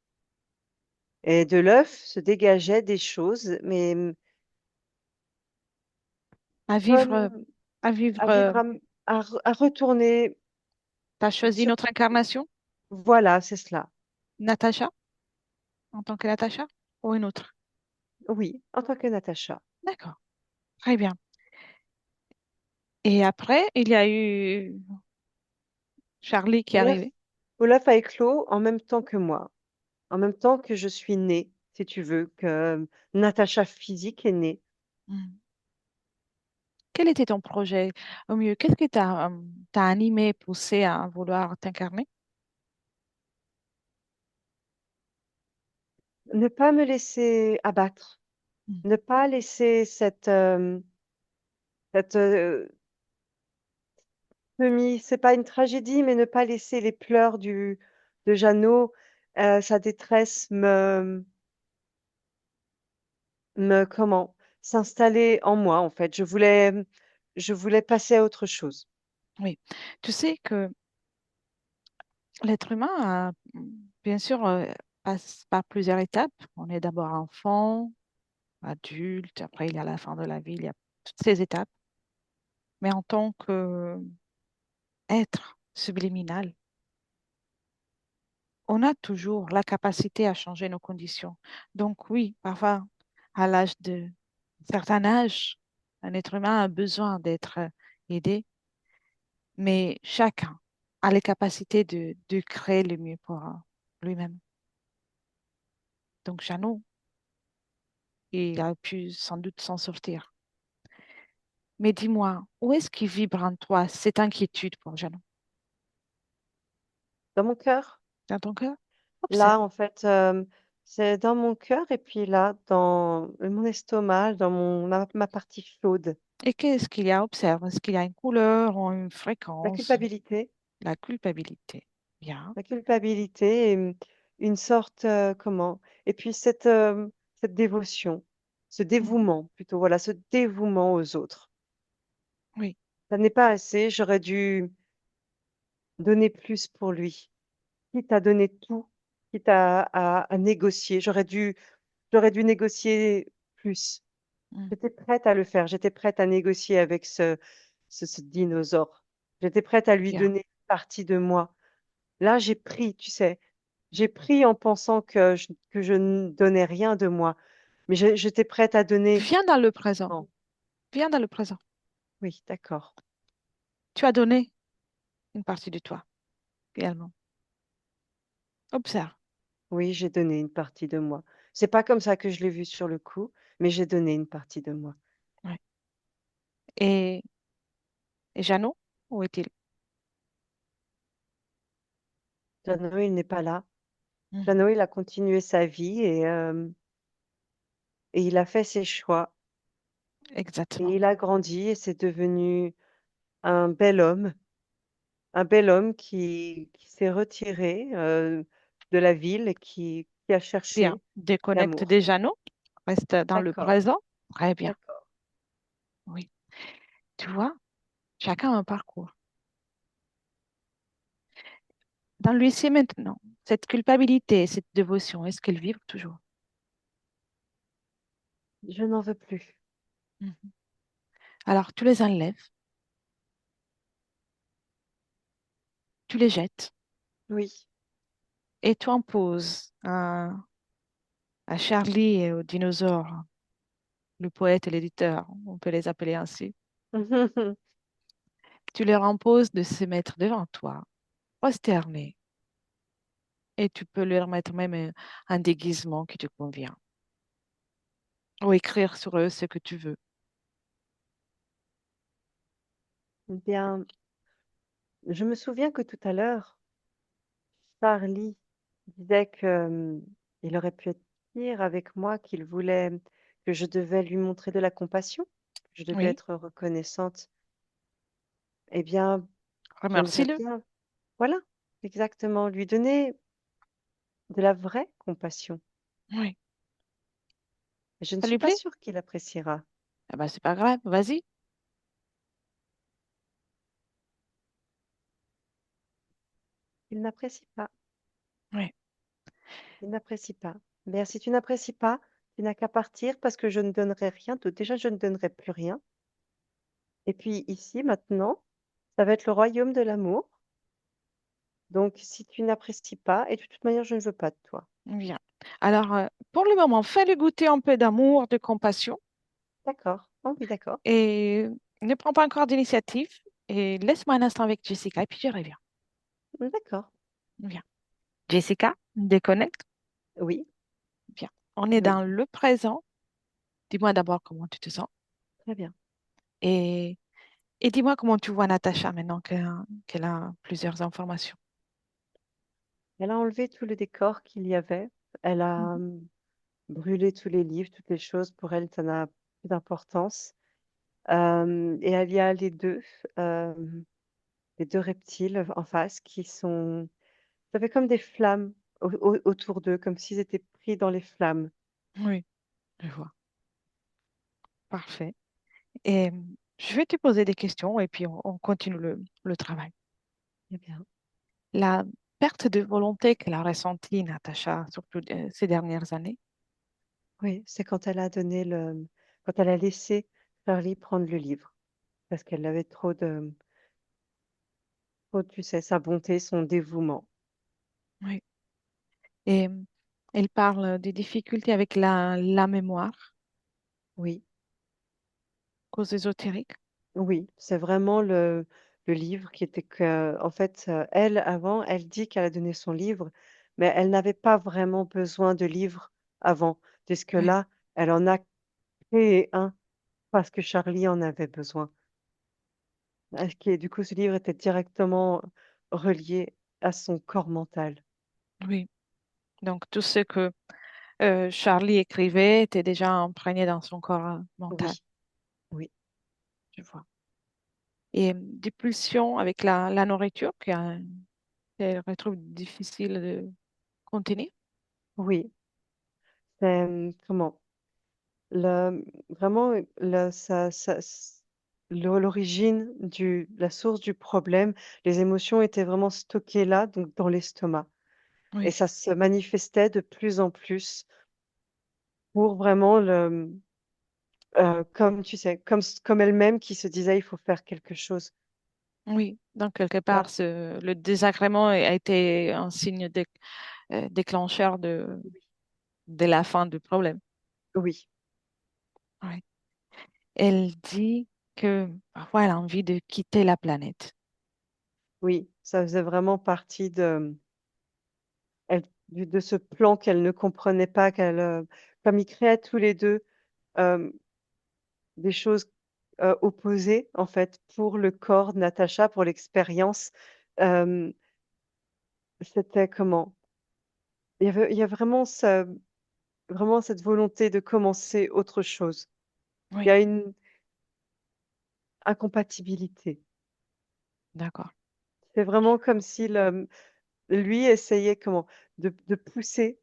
C: Et de l'œuf se dégageaient des choses, mais
B: À vivre,
C: comme
B: à
C: à
B: vivre,
C: vivre, à retourner
B: tu as choisi
C: sur...
B: notre incarnation,
C: Voilà, c'est cela.
B: Natacha, en tant que Natacha, ou une autre?
C: Oui, en tant que Natacha.
B: D'accord, très bien. Et après, il y a eu Charlie qui est
C: Olaf,
B: arrivé.
C: Olaf a éclos en même temps que moi, en même temps que je suis née, si tu veux, que Natacha physique est née.
B: Mm. Quel était ton projet? Au mieux, qu'est-ce qui t'a animé, poussé à vouloir t'incarner?
C: Ne pas me laisser abattre,
B: Mm.
C: ne pas laisser cette c'est pas une tragédie, mais ne pas laisser les pleurs de Jeannot, sa détresse comment? S'installer en moi, en fait. Je voulais passer à autre chose.
B: Oui, tu sais que l'être humain, bien sûr, passe par plusieurs étapes. On est d'abord enfant, adulte, après il y a la fin de la vie, il y a toutes ces étapes. Mais en tant qu'être subliminal, on a toujours la capacité à changer nos conditions. Donc oui, parfois, à l'âge de certain âge, un être humain a besoin d'être aidé, mais chacun a les capacités de créer le mieux pour lui-même. Donc Jeannot, il a pu sans doute s'en sortir. Mais dis-moi, où est-ce qu'il vibre en toi cette inquiétude pour Jeannot?
C: Dans mon cœur,
B: Dans ton cœur? Observe.
C: là, en fait, c'est dans mon cœur et puis là, dans mon estomac, dans ma partie chaude.
B: Et qu'est-ce qu'il y a? Observe. Est-ce qu'il y a une couleur ou une
C: La
B: fréquence?
C: culpabilité,
B: La culpabilité. Bien.
C: la culpabilité et une sorte, comment? Et puis cette dévotion, ce
B: Mhm.
C: dévouement plutôt, voilà, ce dévouement aux autres.
B: Oui.
C: Ça n'est pas assez, j'aurais dû donner plus pour lui. Quitte à donner tout, quitte à négocier, j'aurais dû négocier plus.
B: Mm.
C: J'étais prête à le faire, j'étais prête à négocier avec ce dinosaure. J'étais prête à lui
B: Bien.
C: donner une partie de moi. Là, j'ai pris, tu sais, j'ai pris en pensant que je ne donnais rien de moi, mais j'étais prête à donner.
B: Viens dans le présent.
C: Non,
B: Viens dans le présent.
C: oui, d'accord.
B: Tu as donné une partie de toi également. Observe.
C: Oui, j'ai donné une partie de moi. C'est pas comme ça que je l'ai vu sur le coup, mais j'ai donné une partie de moi.
B: Ouais. Et, et Jeannot, où est-il?
C: Jeannot, il n'est pas là.
B: Mhm.
C: Jeannot, il a continué sa vie et il a fait ses choix. Et
B: Exactement.
C: il a grandi et c'est devenu un un bel homme qui s'est retiré de la ville et qui a
B: Bien.
C: cherché
B: Déconnecte
C: l'amour.
B: des Jeannot. Reste dans le
C: D'accord,
B: présent. Très bien.
C: d'accord.
B: Oui. Tu vois, chacun a un parcours. Dans lui, c'est maintenant. Cette culpabilité, cette dévotion, est-ce qu'elle vibre toujours?
C: Je n'en veux plus.
B: Mhm. Alors, tu les enlèves, tu les jettes
C: Oui.
B: et tu imposes à Charlie et aux dinosaures, le poète et l'éditeur, on peut les appeler ainsi, tu leur imposes de se mettre devant toi prosterner et tu peux leur mettre même un déguisement qui te convient ou écrire sur eux ce que tu veux.
C: Eh bien, je me souviens que tout à l'heure, Charlie disait que, il aurait pu être pire avec moi, qu'il voulait que je devais lui montrer de la compassion, que je devais
B: Oui,
C: être reconnaissante. Eh bien, j'aimerais
B: remercie-le.
C: bien, voilà, exactement, lui donner de la vraie compassion.
B: Oui,
C: Je ne
B: ça
C: suis
B: lui
C: pas
B: plaît?
C: sûre qu'il appréciera.
B: Eh ben, c'est pas grave, vas-y.
C: Il n'apprécie pas.
B: Oui,
C: Il n'apprécie pas. Mais si tu n'apprécies pas, tu n'as qu'à partir parce que je ne donnerai rien d'autre. Déjà, je ne donnerai plus rien. Et puis ici, maintenant, ça va être le royaume de l'amour. Donc, si tu n'apprécies pas, et de toute manière, je ne veux pas de toi.
B: bien. Alors, pour le moment, fais-le goûter un peu d'amour, de compassion
C: D'accord. Oh oui, d'accord.
B: et ne prends pas encore d'initiative et laisse-moi un instant avec Jessica et puis je reviens.
C: D'accord.
B: Viens. Jessica, déconnecte.
C: Oui,
B: Bien. On est
C: oui,
B: dans le présent. Dis-moi d'abord comment tu te sens
C: très bien.
B: et, et dis-moi comment tu vois Natacha maintenant qu'elle a plusieurs informations.
C: Elle a enlevé tout le décor qu'il y avait. Elle a
B: Mhm.
C: brûlé tous les livres, toutes les choses. Pour elle, ça n'a plus d'importance. Et elle y a euh, les deux reptiles en face qui sont, ça fait comme des flammes autour d'eux, comme s'ils étaient pris dans les flammes.
B: Oui, je vois. Parfait. Et je vais te poser des questions et puis on continue le travail.
C: Eh bien,
B: La perte de volonté qu'elle a ressentie, Natacha, surtout ces dernières années.
C: oui, c'est quand elle a laissé Charlie prendre le livre, parce qu'elle avait tu sais, sa bonté, son dévouement.
B: Oui. Et elle parle des difficultés avec la mémoire,
C: Oui,
B: cause ésotérique.
C: oui, c'est vraiment le livre qui était que, en fait, elle, avant, elle dit qu'elle a donné son livre, mais elle n'avait pas vraiment besoin de livre avant, puisque
B: Oui,
C: là, elle en a créé un parce que Charlie en avait besoin. Du coup, ce livre était directement relié à son corps mental.
B: oui. Donc tout ce que Charlie écrivait était déjà imprégné dans son corps mental,
C: Oui, oui,
B: je vois. Et des pulsions avec la nourriture qu'elle retrouve difficile de contenir.
C: oui. C'est comment? Vraiment, l'origine la source du problème, les émotions étaient vraiment stockées là, donc dans l'estomac. Et
B: Oui,
C: ça se manifestait de plus en plus pour vraiment comme tu sais, comme elle-même qui se disait, il faut faire quelque chose.
B: oui. Donc quelque
C: Là,
B: part, le désagrément a été un signe déclencheur de la fin du problème.
C: oui,
B: Oui. Elle dit que parfois elle a envie de quitter la planète.
C: oui, ça faisait vraiment partie de ce plan qu'elle ne comprenait pas, comme ils créaient tous les deux euh, des choses opposées, en fait, pour le corps de Natacha, pour l'expérience. Euh, C'était comment? Il y a vraiment cette volonté de commencer autre chose. Il y
B: Oui,
C: a une incompatibilité.
B: d'accord.
C: C'est vraiment comme si lui essayait de pousser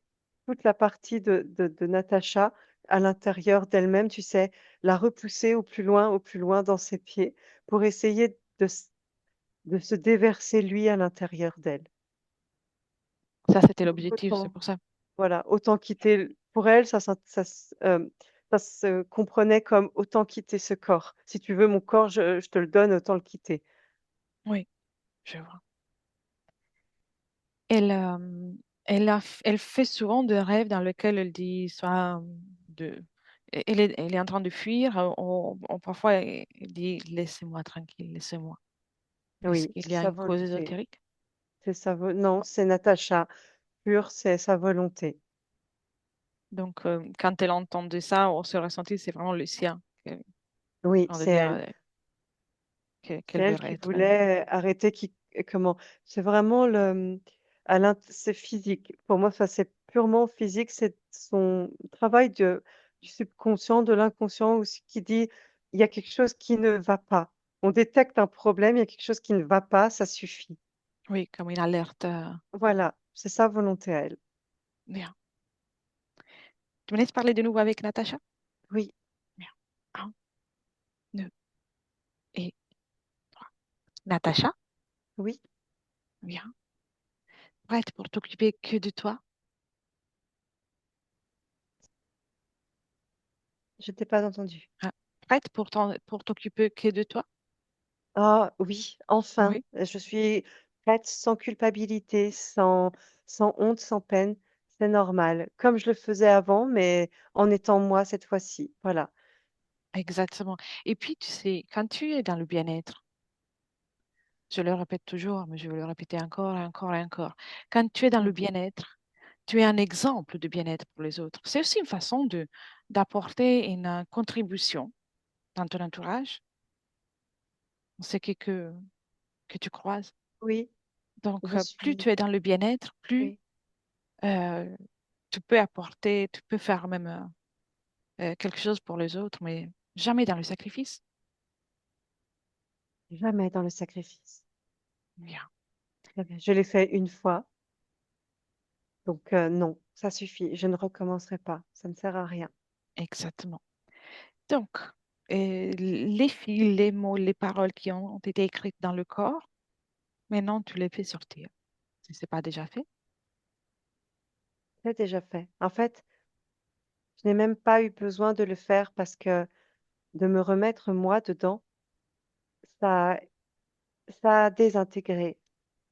C: toute la partie de Natacha à l'intérieur d'elle-même, tu sais, la repousser au plus loin dans ses pieds pour essayer de se déverser lui à l'intérieur d'elle.
B: Ça, c'était
C: Donc
B: l'objectif, c'est
C: autant,
B: pour ça.
C: voilà, autant quitter, pour elle, ça se comprenait comme autant quitter ce corps. Si tu veux mon corps, je te le donne, autant le quitter.
B: Oui, je vois. Elle, elle fait souvent des rêves dans lesquels elle dit soit de... elle est en train de fuir, parfois elle dit laissez-moi tranquille, laissez-moi. Est-ce
C: Oui,
B: qu'il
C: c'est
B: y a
C: sa
B: une cause
C: volonté.
B: ésotérique?
C: Non, c'est Natacha. Pure, c'est sa volonté.
B: Donc, quand elle entendait ça, on se ressentit, c'est vraiment le sien.
C: Oui,
B: On veut
C: c'est
B: dire
C: elle. C'est
B: qu'elle
C: elle
B: veut
C: qui
B: être.
C: voulait arrêter comment? C'est vraiment c'est physique. Pour moi, ça, c'est purement physique. C'est son travail du subconscient, de l'inconscient aussi qui dit il y a quelque chose qui ne va pas. On détecte un problème, il y a quelque chose qui ne va pas, ça suffit.
B: Oui, comme une alerte.
C: Voilà, c'est sa volonté à elle.
B: Bien. Tu me laisses parler de nouveau avec Natacha?
C: Oui,
B: Bien. Un, deux et trois. Natacha,
C: oui,
B: bien. Prête pour t'occuper que de toi?
C: je t'ai pas entendu.
B: Hein? Prête pour t'occuper que de toi?
C: Ah oui, enfin,
B: Oui,
C: je suis prête sans culpabilité, sans honte, sans peine. C'est normal, comme je le faisais avant, mais en étant moi cette fois-ci. Voilà.
B: exactement. Et puis, tu sais, quand tu es dans le bien-être, je le répète toujours, mais je vais le répéter encore et encore et encore. Quand tu es dans le
C: Mm.
B: bien-être, tu es un exemple de bien-être pour les autres. C'est aussi une façon d'apporter une contribution dans ton entourage, ce que tu croises.
C: Oui,
B: Donc,
C: je
B: plus
C: suis.
B: tu es dans le bien-être, plus
C: Oui,
B: euh, tu peux apporter, tu peux faire même quelque chose pour les autres, mais jamais dans le sacrifice.
C: jamais dans le sacrifice.
B: Bien,
C: Très bien. Je l'ai fait une fois, donc non, ça suffit. Je ne recommencerai pas. Ça ne sert à rien.
B: exactement. Donc, les fils, les mots, les paroles qui ont été écrites dans le corps, maintenant tu les fais sortir. Si ce n'est pas déjà fait,
C: C'est déjà fait. En fait, je n'ai même pas eu besoin de le faire parce que de me remettre moi dedans, ça, ça a désintégré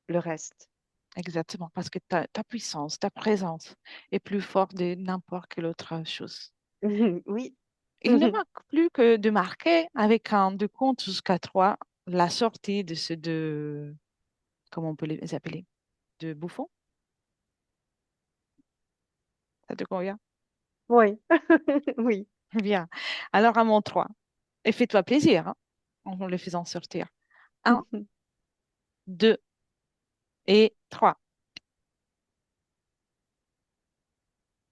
C: le reste.
B: exactement, parce que ta puissance, ta présence est plus forte de n'importe quelle autre chose.
C: Oui.
B: Il ne manque plus que de marquer avec un de compte jusqu'à 3 la sortie de ces deux, comment on peut les appeler, de bouffons. Ça te convient?
C: Oui, oui.
B: Bien. Alors, à mon 3. Et fais-toi plaisir hein, en les faisant sortir. Un, 2 et 3.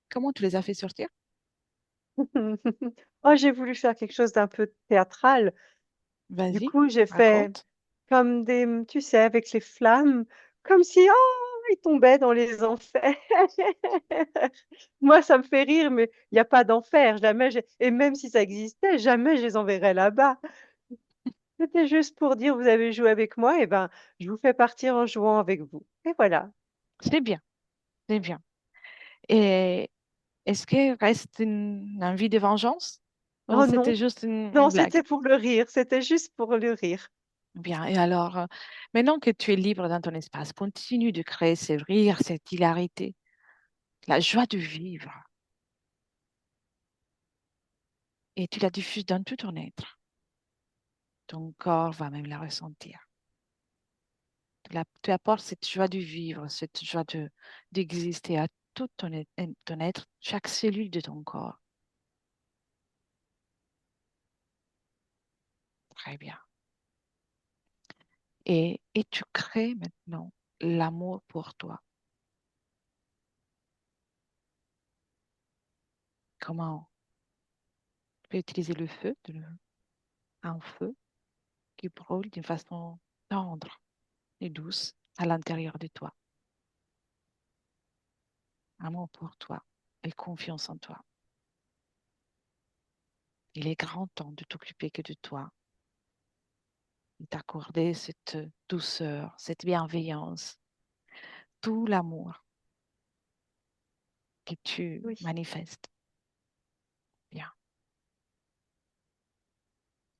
B: Comment tu les as fait sortir?
C: Oh, j'ai voulu faire quelque chose d'un peu théâtral. Du
B: Vas-y,
C: coup, j'ai fait
B: raconte.
C: comme tu sais, avec les flammes, comme si, oh, ils tombaient dans les enfers. Moi, ça me fait rire, mais il n'y a pas d'enfer. Jamais, et même si ça existait, jamais je les enverrais là-bas. C'était juste pour dire, vous avez joué avec moi, et ben, je vous fais partir en jouant avec vous. Et voilà.
B: C'est bien, c'est bien. Et est-ce qu'il reste une envie de vengeance? Ou
C: Oh non,
B: c'était juste
C: non,
B: une blague?
C: c'était pour le rire. C'était juste pour le rire.
B: Bien, et alors, maintenant que tu es libre dans ton espace, continue de créer ce rire, cette hilarité, la joie de vivre, et tu la diffuses dans tout ton être. Ton corps va même la ressentir. Tu apportes cette joie de vivre, cette joie d'exister à tout ton être, chaque cellule de ton corps. Très bien. Et tu crées maintenant l'amour pour toi. Comment? Tu peux utiliser le feu, un feu qui brûle d'une façon tendre et douce à l'intérieur de toi. Amour pour toi et confiance en toi. Il est grand temps de t'occuper que de toi, de t'accorder cette douceur, cette bienveillance, tout l'amour que tu
C: Oui.
B: manifestes. Bien.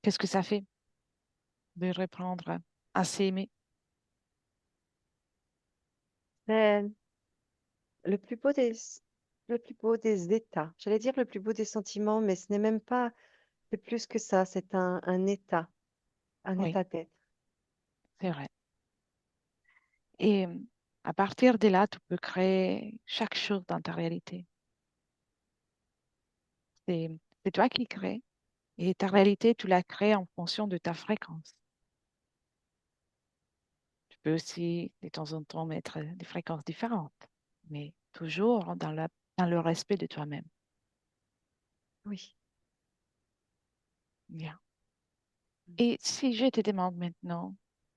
B: Qu'est-ce que ça fait de reprendre à s'aimer?
C: C'est le plus beau des, le plus beau des états. J'allais dire le plus beau des sentiments, mais ce n'est même pas, c'est plus que ça. C'est un
B: Oui,
C: état d'être.
B: c'est vrai. Et à partir de là, tu peux créer chaque chose dans ta réalité. C'est, c'est toi qui crées. Et ta réalité, tu la crées en fonction de ta fréquence. Tu peux aussi, de temps en temps, mettre des fréquences différentes, mais toujours dans le respect de toi-même.
C: Oui.
B: Bien. Et si je te demande maintenant,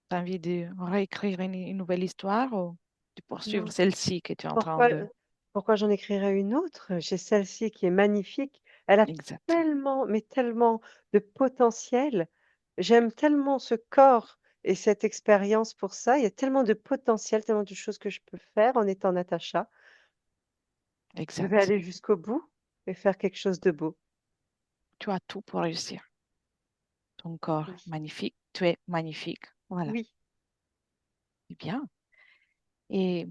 B: tu as envie de réécrire une nouvelle histoire ou de poursuivre
C: Non.
B: celle-ci que tu es en train
C: Pourquoi,
B: de...
C: pourquoi j'en écrirais une autre? J'ai celle-ci qui est magnifique. Elle a
B: Exact.
C: tellement, mais tellement de potentiel. J'aime tellement ce corps et cette expérience pour ça. Il y a tellement de potentiel, tellement de choses que je peux faire en étant Natacha. Je vais
B: Exact.
C: aller jusqu'au bout et faire quelque chose de beau.
B: Tu as tout pour réussir. Ton corps
C: Oui.
B: magnifique, tu es magnifique. Voilà.
C: Oui.
B: C'est bien. Et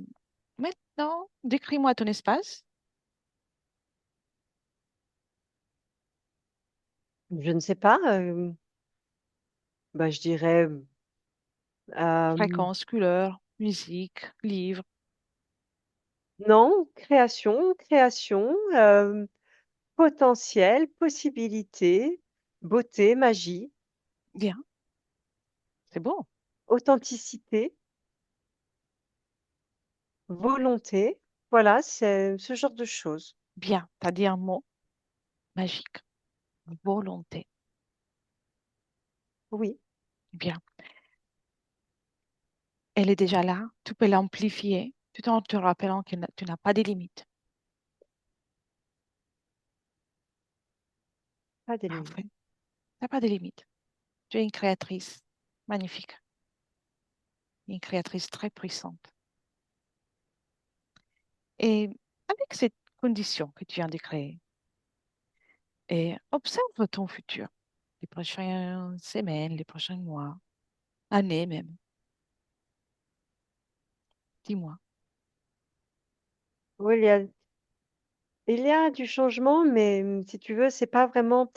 B: maintenant, décris-moi ton espace.
C: Je ne sais pas. Bah, je dirais euh,
B: Fréquence, couleur, musique, livre.
C: non, création, création, potentiel, possibilité, beauté, magie,
B: Bien. C'est beau.
C: authenticité, volonté. Voilà, c'est ce genre de choses.
B: Bien. Tu as dit un mot magique. Volonté.
C: Oui,
B: Bien. Elle est déjà là. Tu peux l'amplifier tout en te rappelant que tu n'as pas de limites.
C: pas de limite.
B: Parfait. Tu n'as pas de limites. Tu es une créatrice magnifique. Une créatrice très puissante. Et avec cette condition que tu viens de créer, et observe ton futur, les prochaines semaines, les prochains mois, années même. Dis-moi.
C: Oui, il y a du changement, mais si tu veux, c'est pas vraiment.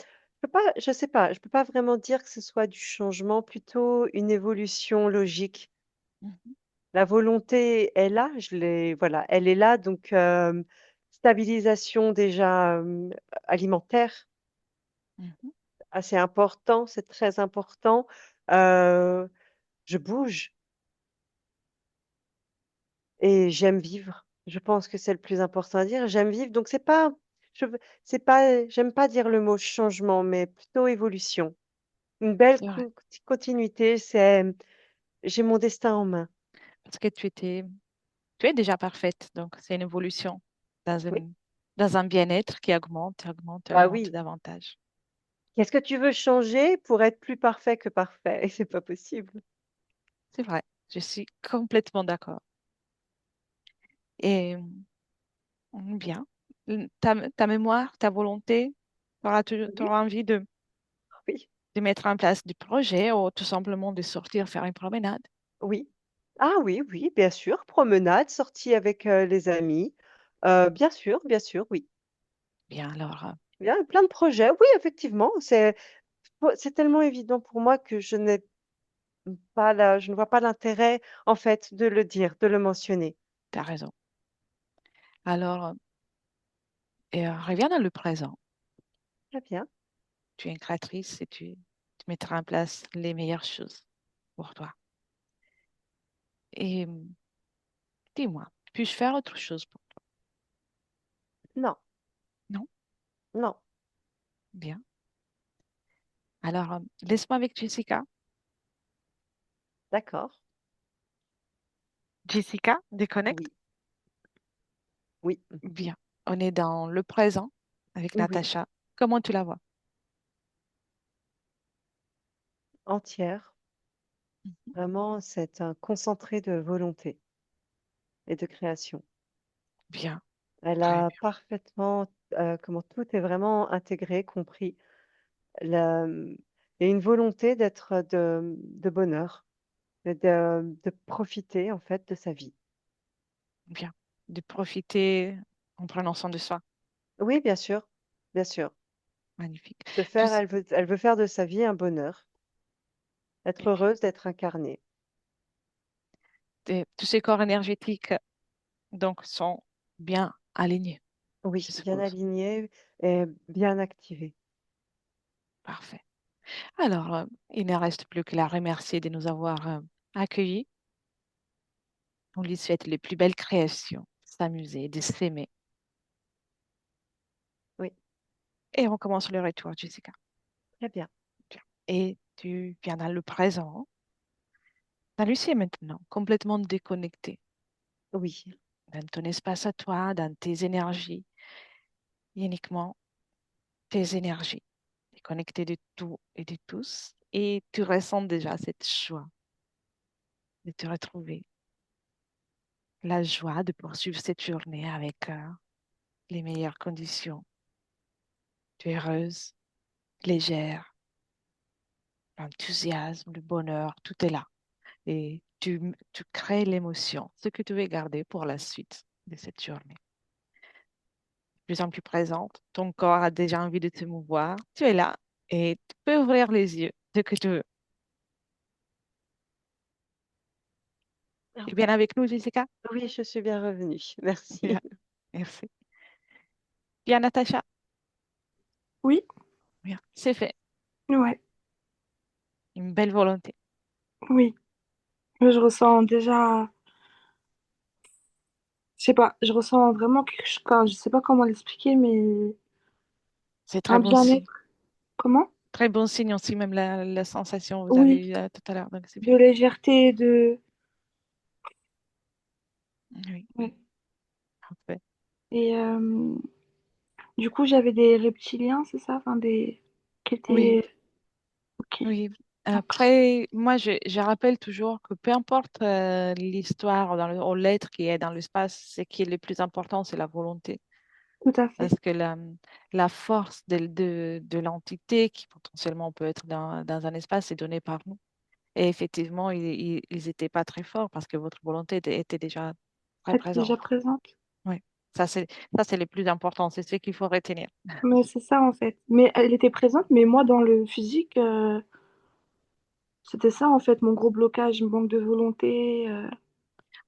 C: Je sais pas, je peux pas vraiment dire que ce soit du changement, plutôt une évolution logique.
B: Mhm,
C: La volonté est là, voilà, elle est là, donc stabilisation déjà alimentaire,
B: mhm.
C: assez important, c'est très important. Euh, je bouge et j'aime vivre. Je pense que c'est le plus important à dire. J'aime vivre, donc c'est pas, j'aime pas dire le mot changement, mais plutôt évolution. Une belle
B: C'est vrai.
C: continuité, j'ai mon destin en main.
B: Parce que tu es déjà parfaite. Donc, c'est une évolution dans
C: Oui,
B: dans un bien-être qui augmente, augmente,
C: bah
B: augmente
C: oui.
B: davantage.
C: Qu'est-ce que tu veux changer pour être plus parfait que parfait? Et c'est pas possible.
B: C'est vrai. Je suis complètement d'accord. Et bien. Ta mémoire, ta volonté, tu
C: Oui,
B: auras envie
C: oui,
B: de mettre en place des projets ou tout simplement de sortir faire une promenade.
C: oui. Ah oui, oui, bien sûr. Promenade, sortie avec les amis. Bien sûr, oui.
B: Bien, alors,
C: Il y a plein de projets. Oui, effectivement, c'est tellement évident pour moi que je ne vois pas l'intérêt, en fait, de le dire, de le mentionner.
B: tu as raison. Alors, reviens dans le présent.
C: Très bien.
B: Tu es une créatrice et tu mettras en place les meilleures choses pour toi. Et dis-moi, puis-je faire autre chose pour toi?
C: Non,
B: Non?
C: non,
B: Bien. Alors, laisse-moi avec Jessica.
C: d'accord.
B: Jessica, déconnecte.
C: Oui, oui,
B: Bien. On est dans le présent avec
C: oui,
B: Natacha. Comment tu la vois?
C: entière.
B: Mhm.
C: Vraiment, c'est un concentré de volonté et de création.
B: Bien,
C: Elle
B: très
C: a
B: bien.
C: parfaitement, comment tout est vraiment intégré, compris. La, et une volonté d'être de bonheur, et de profiter en fait de sa vie.
B: Bien. De profiter en prenant soin de soi.
C: Oui, bien sûr, bien sûr.
B: Magnifique. Tu,
C: Elle veut faire de sa vie un bonheur, être heureuse d'être incarnée.
B: tous ces corps énergétiques donc sont bien alignés, je
C: Oui, bien
B: suppose.
C: aligné et bien activé.
B: Parfait. Alors, il ne reste plus que la remercier de nous avoir accueillis. On lui souhaite les plus belles créations, s'amuser, de s'aimer.
C: Oui,
B: Et on commence le retour, Jessica.
C: très bien.
B: Bien. Et tu viens dans le présent, dans Lucie maintenant, complètement déconnecté,
C: Oui,
B: dans ton espace à toi, dans tes énergies, uniquement tes énergies, déconnecté de tout et de tous. Et tu ressens déjà cette joie de te retrouver, la joie de poursuivre cette journée avec les meilleures conditions. Tu es heureuse, légère, l'enthousiasme, le bonheur, tout est là. Et tu crées l'émotion, ce que tu veux garder pour la suite de cette journée. De plus en plus présente, ton corps a déjà envie de te mouvoir, tu es là et tu peux ouvrir les yeux, ce que tu veux. Tu es bien avec nous, Jessica?
C: oui, je suis bien revenue.
B: Bien,
C: Merci.
B: merci. Bien, Natacha?
A: Oui,
B: Bien, c'est fait.
A: ouais,
B: Une belle volonté.
A: oui. Je ressens déjà, je sais pas, je ressens vraiment quelque chose, enfin, je sais pas comment l'expliquer, mais
B: C'est
A: un
B: très bon signe.
A: bien-être. Comment?
B: Très bon signe aussi, même la sensation que vous
A: Oui,
B: avez eue tout à l'heure. Donc, c'est
A: de
B: bien.
A: légèreté, de...
B: Oui,
A: Ouais.
B: parfait.
A: Et du coup, j'avais des reptiliens, c'est ça? Enfin, des... qui
B: Oui,
A: étaient... Ok,
B: oui.
A: d'accord.
B: Après, moi, je rappelle toujours que peu importe l'histoire ou l'être qui est dans l'espace, ce qui est le plus important, c'est la volonté.
A: Tout à fait.
B: Parce que la force de l'entité, qui potentiellement peut être dans un espace, est donnée par nous. Et effectivement, ils n'étaient pas très forts parce que votre volonté était déjà très
A: Elle était déjà
B: présente.
A: présente.
B: Oui, ça, c'est le plus important. C'est ce qu'il faut retenir.
A: Mais c'est ça, en fait. Mais elle était présente, mais moi, dans le physique, c'était ça, en fait, mon gros blocage, mon manque de volonté.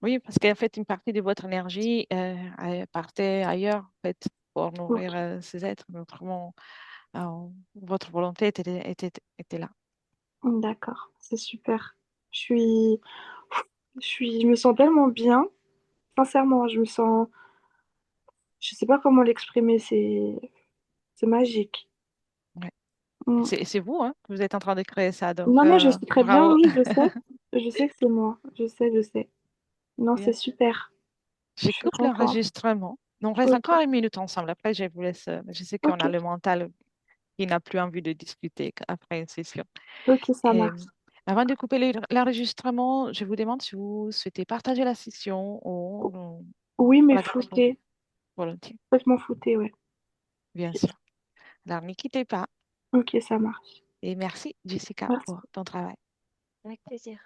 B: Oui, parce qu'en fait, une partie de votre énergie partait ailleurs, en fait, pour
A: Ok,
B: nourrir ces êtres. Mais autrement, votre volonté était là.
A: d'accord, c'est super. Je suis... je me sens tellement bien. Sincèrement, je me sens... Je sais pas comment l'exprimer, c'est magique.
B: Ouais.
A: Mm.
B: C'est vous, hein, que vous êtes en train de créer ça, donc
A: Non, non, je sais très bien,
B: bravo.
A: oui, je sais. Je sais que c'est moi. Je sais. Non, c'est
B: Bien.
A: super. Je
B: Je
A: suis
B: coupe
A: contente.
B: l'enregistrement. On reste
A: Ok,
B: encore une minute ensemble. Après, je vous laisse. Je sais qu'on
A: ok,
B: a le mental qui n'a plus envie de discuter après une session.
A: ok, ça
B: Et
A: marche.
B: avant de couper l'enregistrement, je vous demande si vous souhaitez partager la session ou
A: Oui, mais
B: la garder
A: flouté.
B: volontiers,
A: Complètement flouté, ouais.
B: bien sûr. Alors, ne quittez pas
A: Ok, ça marche.
B: et merci, Jessica,
A: Merci.
B: pour ton travail.
C: Avec plaisir.